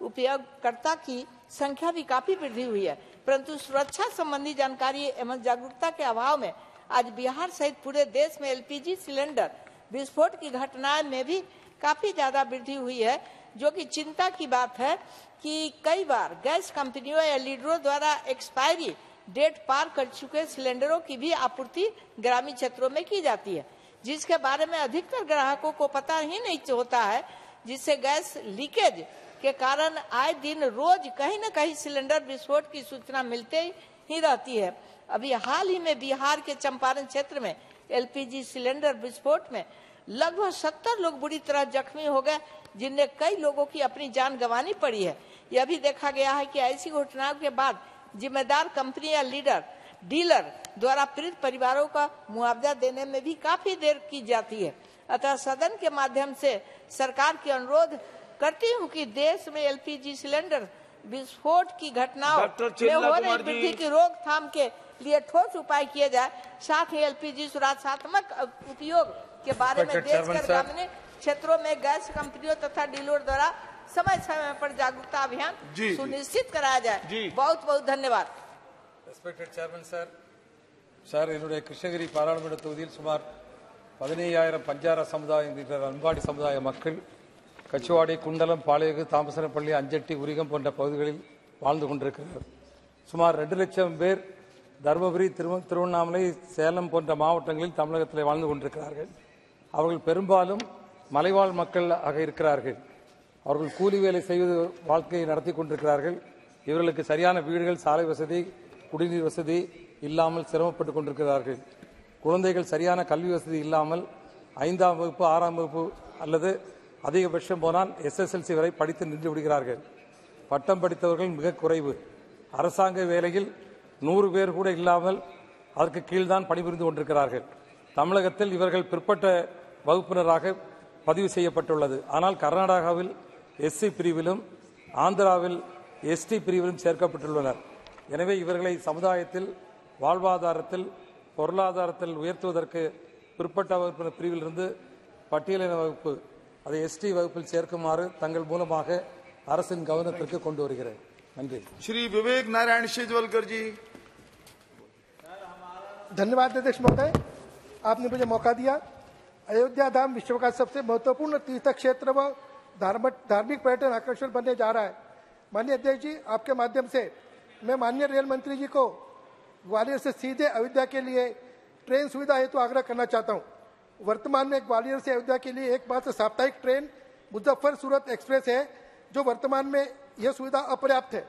उपयोगकर्ता की संख्या भी काफी वृद्धि हुई है, परंतु सुरक्षा संबंधी जानकारी एवं जागरूकता के अभाव में आज बिहार सहित पूरे देश में एलपीजी सिलेंडर विस्फोट की घटनाएं में भी काफी ज्यादा वृद्धि हुई है, जो कि चिंता की बात है कि कई बार गैस कंपनियों या लीडरों द्वारा एक्सपायरी डेट पार कर चुके सिलेंडरों की भी आपूर्ति ग्रामीण क्षेत्रों में की जाती है, जिसके बारे में अधिकतर ग्राहकों को पता ही नहीं होता है, जिससे गैस लीकेज के कारण आए दिन रोज कहीं न कहीं सिलेंडर विस्फोट की सूचना मिलते ही रहती है। अभी हाल ही में बिहार के चंपारण क्षेत्र में एलपीजी सिलेंडर विस्फोट में लगभग 70 लोग बुरी तरह जख्मी हो गए, जिनमें कई लोगों की अपनी जान गंवानी पड़ी है। यह भी देखा गया है कि ऐसी घटनाओं के बाद जिम्मेदार कंपनी या डीलर द्वारा पीड़ित परिवारों का मुआवजा देने में भी काफी देर की जाती है। अतः सदन के माध्यम से सरकार की अनुरोध करती हूँ कि देश में एलपीजी सिलेंडर विस्फोट की घटनाओं में हो रही वृद्धि की रोकथाम के लिए ठोस उपाय किए जाए। साथ ही एलपीजी सुरक्षात्मक उपयोग के बारे में देश के ग्रामीण क्षेत्रों में गैस कंपनियों तथा डीलर द्वारा समय समय पर जागरूकता अभियान सुनिश्चित कराया जाए। बहुत बहुत धन्यवाद। Respected Chairman sir, சார் என்னுடைய கிருஷ்ணகிரி பாராளுமன்ற தொகுதியில் சுமார் 15,000 பஞ்சார சமுதாயம் அன்பாடி சமுதாய மக்கள் கச்சுவாடி, குண்டலம், பாளையகு, தாமசனப்பள்ளி, அஞ்சட்டி, உரிகம் போன்ற பகுதிகளில் வாழ்ந்து கொண்டிருக்கிறார். சுமார் 2 லட்சம் பேர் தருமபுரி, திருவண்ணாமலை, சேலம் போன்ற மாவட்டங்களில் தமிழகத்தில் வாழ்ந்து கொண்டிருக்கிறார்கள். அவர்கள் பெரும்பாலும் மலைவாழ் மக்களாக இருக்கிறார்கள். அவர்கள் கூலி வேலை செய்வது வாழ்க்கையை நடத்தி கொண்டிருக்கிறார்கள். இவர்களுக்கு சரியான வீடுகள், சாலை வசதி, குடிநீர் வசதி இல்லாமல் சிரமப்பட்டுக் கொண்டிருக்கிறார்கள். குழந்தைகள் சரியான கல்வி வசதி இல்லாமல் 5ஆம் வகுப்பு, 6ஆம் வகுப்பு அல்லது அதிகபட்சம் போனால் SSLC வரை படித்து நின்று விடுகிறார்கள். பட்டம் படித்தவர்கள் மிக குறைவு. அரசாங்க வேலையில் 100 பேர் கூட இல்லாமல் அதற்கு கீழ்தான் பணிபுரிந்து கொண்டிருக்கிறார்கள். தமிழகத்தில் இவர்கள் பிற்பட்ட வகுப்பினராக பதிவு செய்யப்பட்டுள்ளது. ஆனால் கர்நாடகாவில் SC பிரிவிலும் ஆந்திராவில் ST பிரிவிலும் சேர்க்கப்பட்டுள்ளனர். எனவே இவர்களை சமுதாயத்தில், வாழ்வாதாரத்தில், பொருளாதாரத்தில் உயர்த்துவதற்கு பிற்பட்ட வகுப்பினர் பிரிவிலிருந்து பட்டியலின வகுப்பு, அதை ST வகுப்பில் சேர்க்குமாறு தங்கள் மூலமாக அரசின் கவனத்திற்கு கொண்டு வருகிறேன். नंदी। श्री विवेक नारायण शेजवलकर जी। धन्यवाद अध्यक्ष महोदय, आपने मुझे मौका दिया। अयोध्या धाम विश्व का सबसे महत्वपूर्ण तीर्थ क्षेत्र व धार्मिक पर्यटन आकर्षण बनने जा रहा है। माननीय अध्यक्ष जी, आपके माध्यम से मैं माननीय रेल मंत्री जी को ग्वालियर से सीधे अयोध्या के लिए ट्रेन सुविधा हेतु आग्रह करना चाहता हूँ। वर्तमान में ग्वालियर से अयोध्या के लिए एकमात्र साप्ताहिक ट्रेन मुजफ्फर सूरत एक्सप्रेस है, जो वर्तमान में यह सुविधा अपर्याप्त है।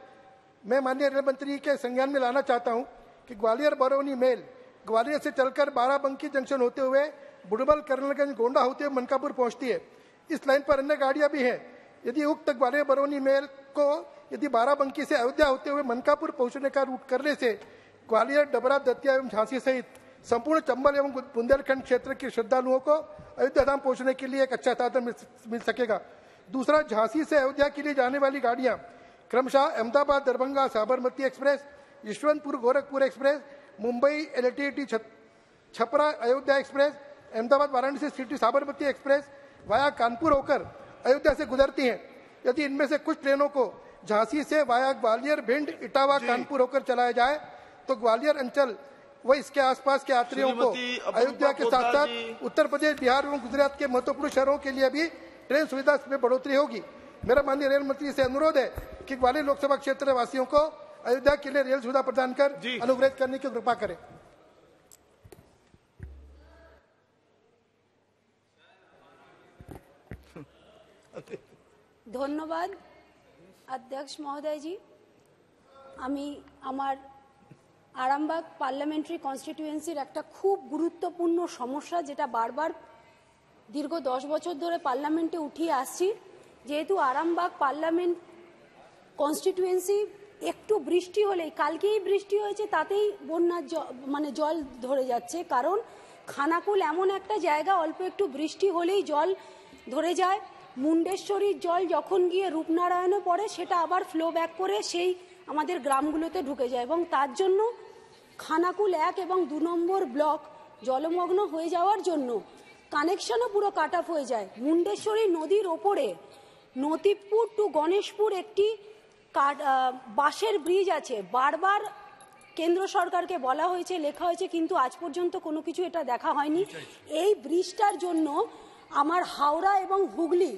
मैं माननीय रेल मंत्री के संज्ञान में लाना चाहता हूं कि ग्वालियर बरौनी मेल ग्वालियर से चलकर बाराबंकी जंक्शन होते हुए बुडबल, कर्नलगंज, गोंडा होते हुए मनकापुर पहुंचती है। इस लाइन पर अन्य गाड़ियां भी हैं। यदि उक्त ग्वालियर बरौनी मेल को यदि बाराबंकी से अयोध्या होते हुए मनकापुर पहुंचने का रूट करने से ग्वालियर, डबरा, दतिया एवं झांसी सहित संपूर्ण चंबल एवं बुंदेलखंड क्षेत्र के श्रद्धालुओं को अयोध्या धाम पहुंचने के लिए एक अच्छा साधन मिल सकेगा। दूसरा, झांसी से अयोध्या के लिए जाने वाली गाड़ियां क्रमशः Ahmedabad, Darbhanga, Sabarmati express, Yesvantpur, Gorakhpur express, Mumbai LTT Chhapra Ayodhya express, Ahmedabad Varanasi city Sabarmati express via Kanpur होकर अयोध्या से गुजरती हैं। यदि इनमें से कुछ ट्रेनों को झांसी से वाया ग्वालियर, भिंड, इटावा, कानपुर होकर चलाया जाए तो ग्वालियर अंचल व इसके आसपास के यात्रियों को अयोध्या के साथ साथ उत्तर प्रदेश, बिहार एवं गुजरात के महत्वपूर्ण शहरों के लिए भी ट्रेन सुविधा में बढ़ोतरी होगी। मेरा माननीय रेल मंत्री से अनुरोध है कि ग्वालियर लोकसभा क्षेत्र वासियों को अयोध्या के लिए रेल सुविधा प्रदान कर अनुग्रहित करने की कृपा करें। ধন্যবাদ অধ্যক্ষ মহোদয়জি। আমি আমার আরামবাগ পার্লামেন্টারি কনস্টিটিউয়েন্সির একটা খুব গুরুত্বপূর্ণ সমস্যা, যেটা বারবার দীর্ঘ 10 বছর ধরে পার্লামেন্টে উঠিয়ে আসছি, যেহেতু আরামবাগ পার্লামেন্ট কনস্টিটিউয়েন্সি একটু বৃষ্টি হলেই, কালকেই বৃষ্টি হয়েছে তাতেই বন্যার জল ধরে যাচ্ছে। কারণ খানাকুল এমন একটা জায়গা, অল্প একটু বৃষ্টি হলেই জল ধরে যায়। মুন্ডেশ্বরীর জল যখন গিয়ে রূপনারায়ণে পড়ে সেটা আবার ফ্লো ব্যাক করে সেই আমাদের গ্রামগুলোতে ঢুকে যায়, এবং তার জন্য খানাকুল 1 এবং 2 নম্বর ব্লক জলমগ্ন হয়ে যাওয়ার জন্য কানেকশনও পুরো কাট অফ হয়ে যায়। মুন্ডেশ্বরী নদীর ওপরে নতিবপুর টু গণেশপুর একটি বাঁশের ব্রিজ আছে, বারবার কেন্দ্র সরকারকে বলা হয়েছে, লেখা হয়েছে, কিন্তু আজ পর্যন্ত কোনো কিছু এটা দেখা হয়নি। এই ব্রিজটার জন্য আমার হাওড়া এবং হুগলি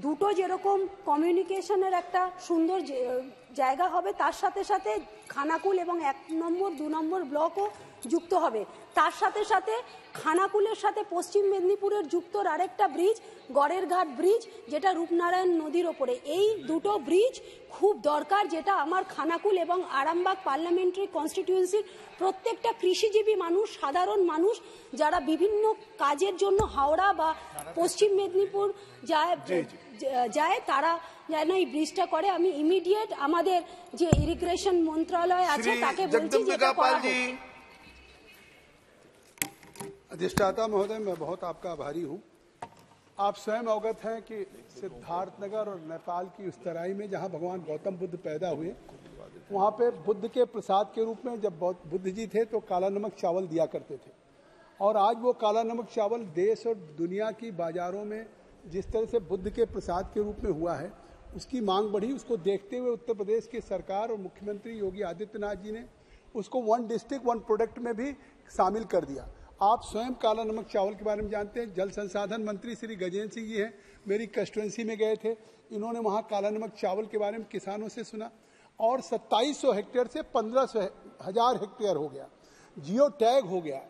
দুটো যেরকম কমিউনিকেশনের একটা সুন্দর জায়গা হবে, তার সাথে সাথে খানাকুল এবং 1 নম্বর 2 নম্বর ব্লকও যুক্ত হবে। তার সাথে সাথে খানাকুলের সাথে পশ্চিম মেদিনীপুরের যুক্ত আরেকটা ব্রিজ, গড়ের ঘাট ব্রিজ, যেটা রূপনারায়ণ নদীর ওপরে। এই দুটো ব্রিজ খুব দরকার, যেটা আমার খানাকুল এবং আরামবাগ পার্লামেন্টারি কনস্টিটিউয়েন্সির প্রত্যেকটা কৃষিজীবী মানুষ, সাধারণ মানুষ যারা বিভিন্ন কাজের জন্য হাওড়া বা পশ্চিম মেদিনীপুর যায় তারা যেন এই ব্রিজটা করে। আমি ইমিডিয়েট আমাদের যে ইরিগেশন মন্ত্রণালয় আছে তাকে বলছি যেটা করা হোক। अधिष्ठाता महोदय, मैं बहुत आपका आभारी हूँ। आप स्वयं अवगत हैं कि सिद्धार्थनगर और नेपाल की उस तराई में जहाँ भगवान गौतम बुद्ध पैदा हुए, वहाँ पे बुद्ध के प्रसाद के रूप में जब बुद्ध जी थे तो काला नमक चावल दिया करते थे, और आज वो काला नमक चावल देश और दुनिया की बाजारों में जिस तरह से बुद्ध के प्रसाद के रूप में हुआ है, उसकी मांग बढ़ी। उसको देखते हुए उत्तर प्रदेश की सरकार और मुख्यमंत्री योगी आदित्यनाथ जी ने उसको 1 डिस्ट्रिक्ट 1 प्रोडक्ट में भी शामिल कर दिया। आप स्वयं काला नमक चावल के बारे में जानते हैं। जल संसाधन मंत्री श्री गजेंद्र सिंह जी हैं, मेरी कंस्टिट्यूएंसी में गए थे, इन्होंने वहाँ काला नमक चावल के बारे में किसानों से सुना, और 2700 हेक्टेयर से 15,000 हेक्टेयर हो गया, जियो टैग हो गया,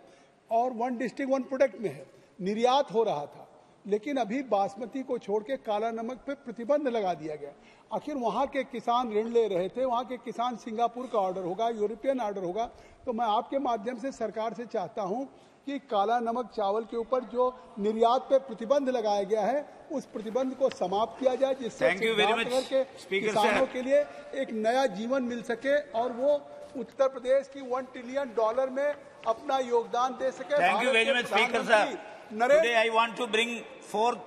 और 1 डिस्ट्रिक्ट 1 प्रोडक्ट में है, निर्यात हो रहा था। लेकिन अभी बासमती को छोड़ के काला नमक पे प्रतिबंध लगा दिया गया। आखिर वहाँ के किसान ऋण ले रहे थे, वहाँ के किसान सिंगापुर का ऑर्डर होगा, यूरोपियन ऑर्डर होगा। तो मैं आपके माध्यम से सरकार से चाहता हूँ कि काला नमक चावल के ऊपर जो निर्यात पे प्रतिबंध लगाया गया है, उस प्रतिबंध को समाप्त किया जाए, जिससे किसानों के लिए एक नया जीवन मिल सके और वो उत्तर प्रदेश की $1 ट्रिलियन में अपना योगदान दे सके। Thank you very much, Speaker sir. Today I want to bring forth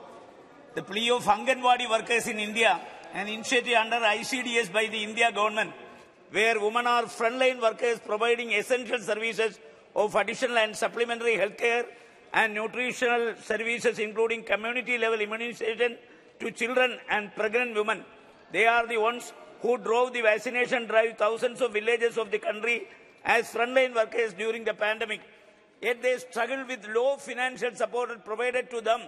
the plea of Anganwadi workers in India, an initiative under ICDS by the India government, where women are frontline workers providing essential services of additional and supplementary healthcare and nutritional services, including community-level immunization to children and pregnant women. They are the ones who drove the vaccination drive thousands of villages of the country as frontline workers during the pandemic. Yet they struggled with low financial support provided to them,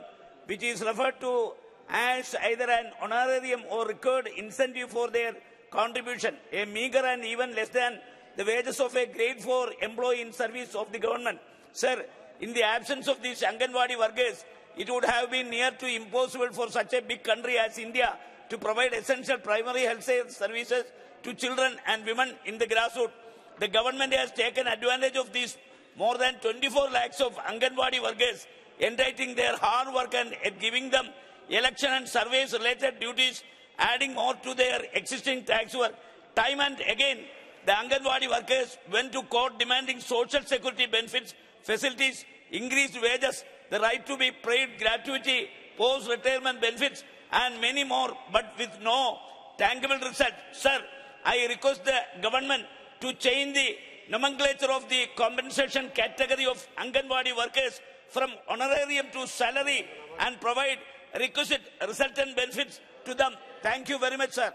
which is referred to as either an honorarium or recurred incentive for their contribution, a meager and even less than the wages of a grade 4 employee in service of the government. Sir, in the absence of these Anganwadi workers, it would have been near to impossible for such a big country as India to provide essential primary health services to children and women in the grassroots. The government has taken advantage of these more than 24 lakhs of Anganwadi workers, entitling their hard work and giving them election and service related duties, adding more to their existing tax work. Time and again, the Anganwadi workers went to court demanding social security benefits, facilities, increased wages, the right to be paid gratuity, post-retirement benefits, and many more, but with no tangible result. Sir, I request the government to change the nomenclature of the compensation category of Anganwadi workers from honorarium to salary and provide requisite resultant benefits to them. Thank you very much, sir.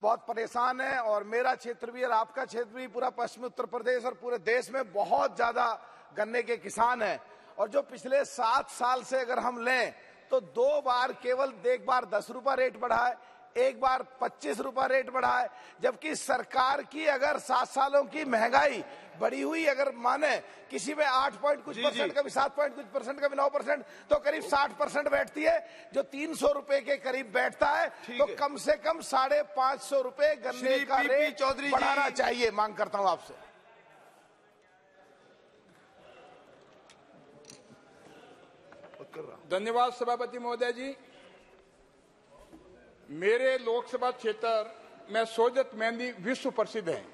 बहुत परेशान है और मेरा क्षेत्र भी और आपका क्षेत्र भी, पूरा पश्चिमी उत्तर प्रदेश और पूरे देश में बहुत ज्यादा गन्ने के किसान हैं। और जो पिछले 7 साल से अगर हम लें तो 2 बार, केवल एक बार 10 रुपए रेट बढ़ा है, एक बार 25 रुपए रेट बढ़ा है, जबकि सरकार की अगर 7 सालों की महंगाई बढ़ी हुई अगर माने किसी में 8 पॉइंट कुछ परसेंट, कभी 7 पॉइंट कुछ परसेंट, कभी 9%, तो करीब 60% बैठती है, जो 300 रुपए के करीब बैठता है। तो कम से कम 550 रुपए गन्ने का रेट बढ़ाना चाहिए, मांग करता हूं आपसे। धन्यवाद सभापति महोदय जी। मेरे लोकसभा क्षेत्र में सोजत मेहंदी विश्व प्रसिद्ध है।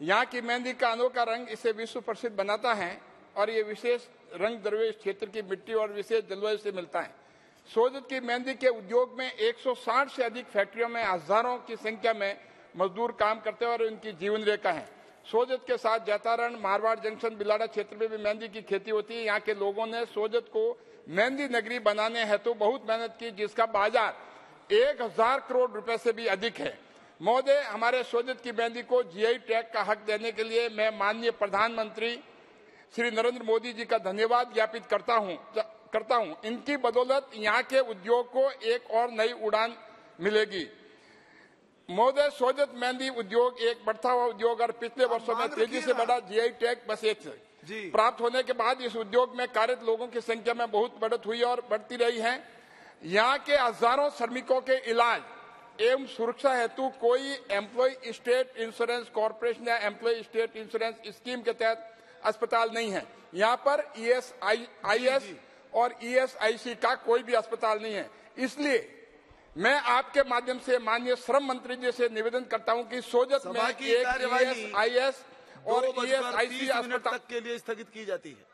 यहाँ की मेहंदी का अनोखा रंग इसे विश्व प्रसिद्ध बनाता है और ये विशेष रंग द्रव्य इस क्षेत्र की मिट्टी और विशेष जलवायु से मिलता है। सोजत की मेहंदी के उद्योग में 160 से अधिक फैक्ट्रियों में हजारों की संख्या में मजदूर काम करते हैं और उनकी जीवन रेखा है। सोजत के साथ जैतारण, मारवाड़ जंक्शन, बिलाड़ा क्षेत्र में भी मेहंदी की खेती होती है। यहाँ के लोगों ने सोजत को मेहंदी नगरी बनाने हेतु बहुत मेहनत की, जिसका बाजार 1000 करोड़ रुपए से भी अधिक है। महोदय, हमारे सोजत की मेहंदी को जीआई टैग का हक देने के लिए मैं माननीय प्रधानमंत्री श्री नरेंद्र मोदी जी का धन्यवाद ज्ञापित करता हूं। इनकी बदौलत यहाँ के उद्योग को एक और नई उड़ान मिलेगी। महोदय, सोजत मेहंदी उद्योग एक बढ़ता हुआ उद्योग और पिछले वर्षों में तेजी से बढ़ा जीआई टैग बस एक प्राप्त होने के बाद इस उद्योग में कार्यरत लोगों की संख्या में बहुत बढ़त हुई और बढ़ती रही है। यहाँ के हजारों श्रमिकों के इलाज एवं सुरक्षा हेतु कोई एम्प्लॉय स्टेट इंश्योरेंस कॉर्पोरेशन या एम्प्लॉय स्टेट इंश्योरेंस स्कीम के तहत अस्पताल नहीं है। यहाँ पर ईएसआईएस और ईएसआईसी का कोई भी अस्पताल नहीं है। इसलिए मैं आपके माध्यम से माननीय श्रम मंत्री जी से निवेदन करता हूं कि सोजत में एक ईएसआईएस और ईएसआईसी अस्पताल के लिए स्थगित की जाती है।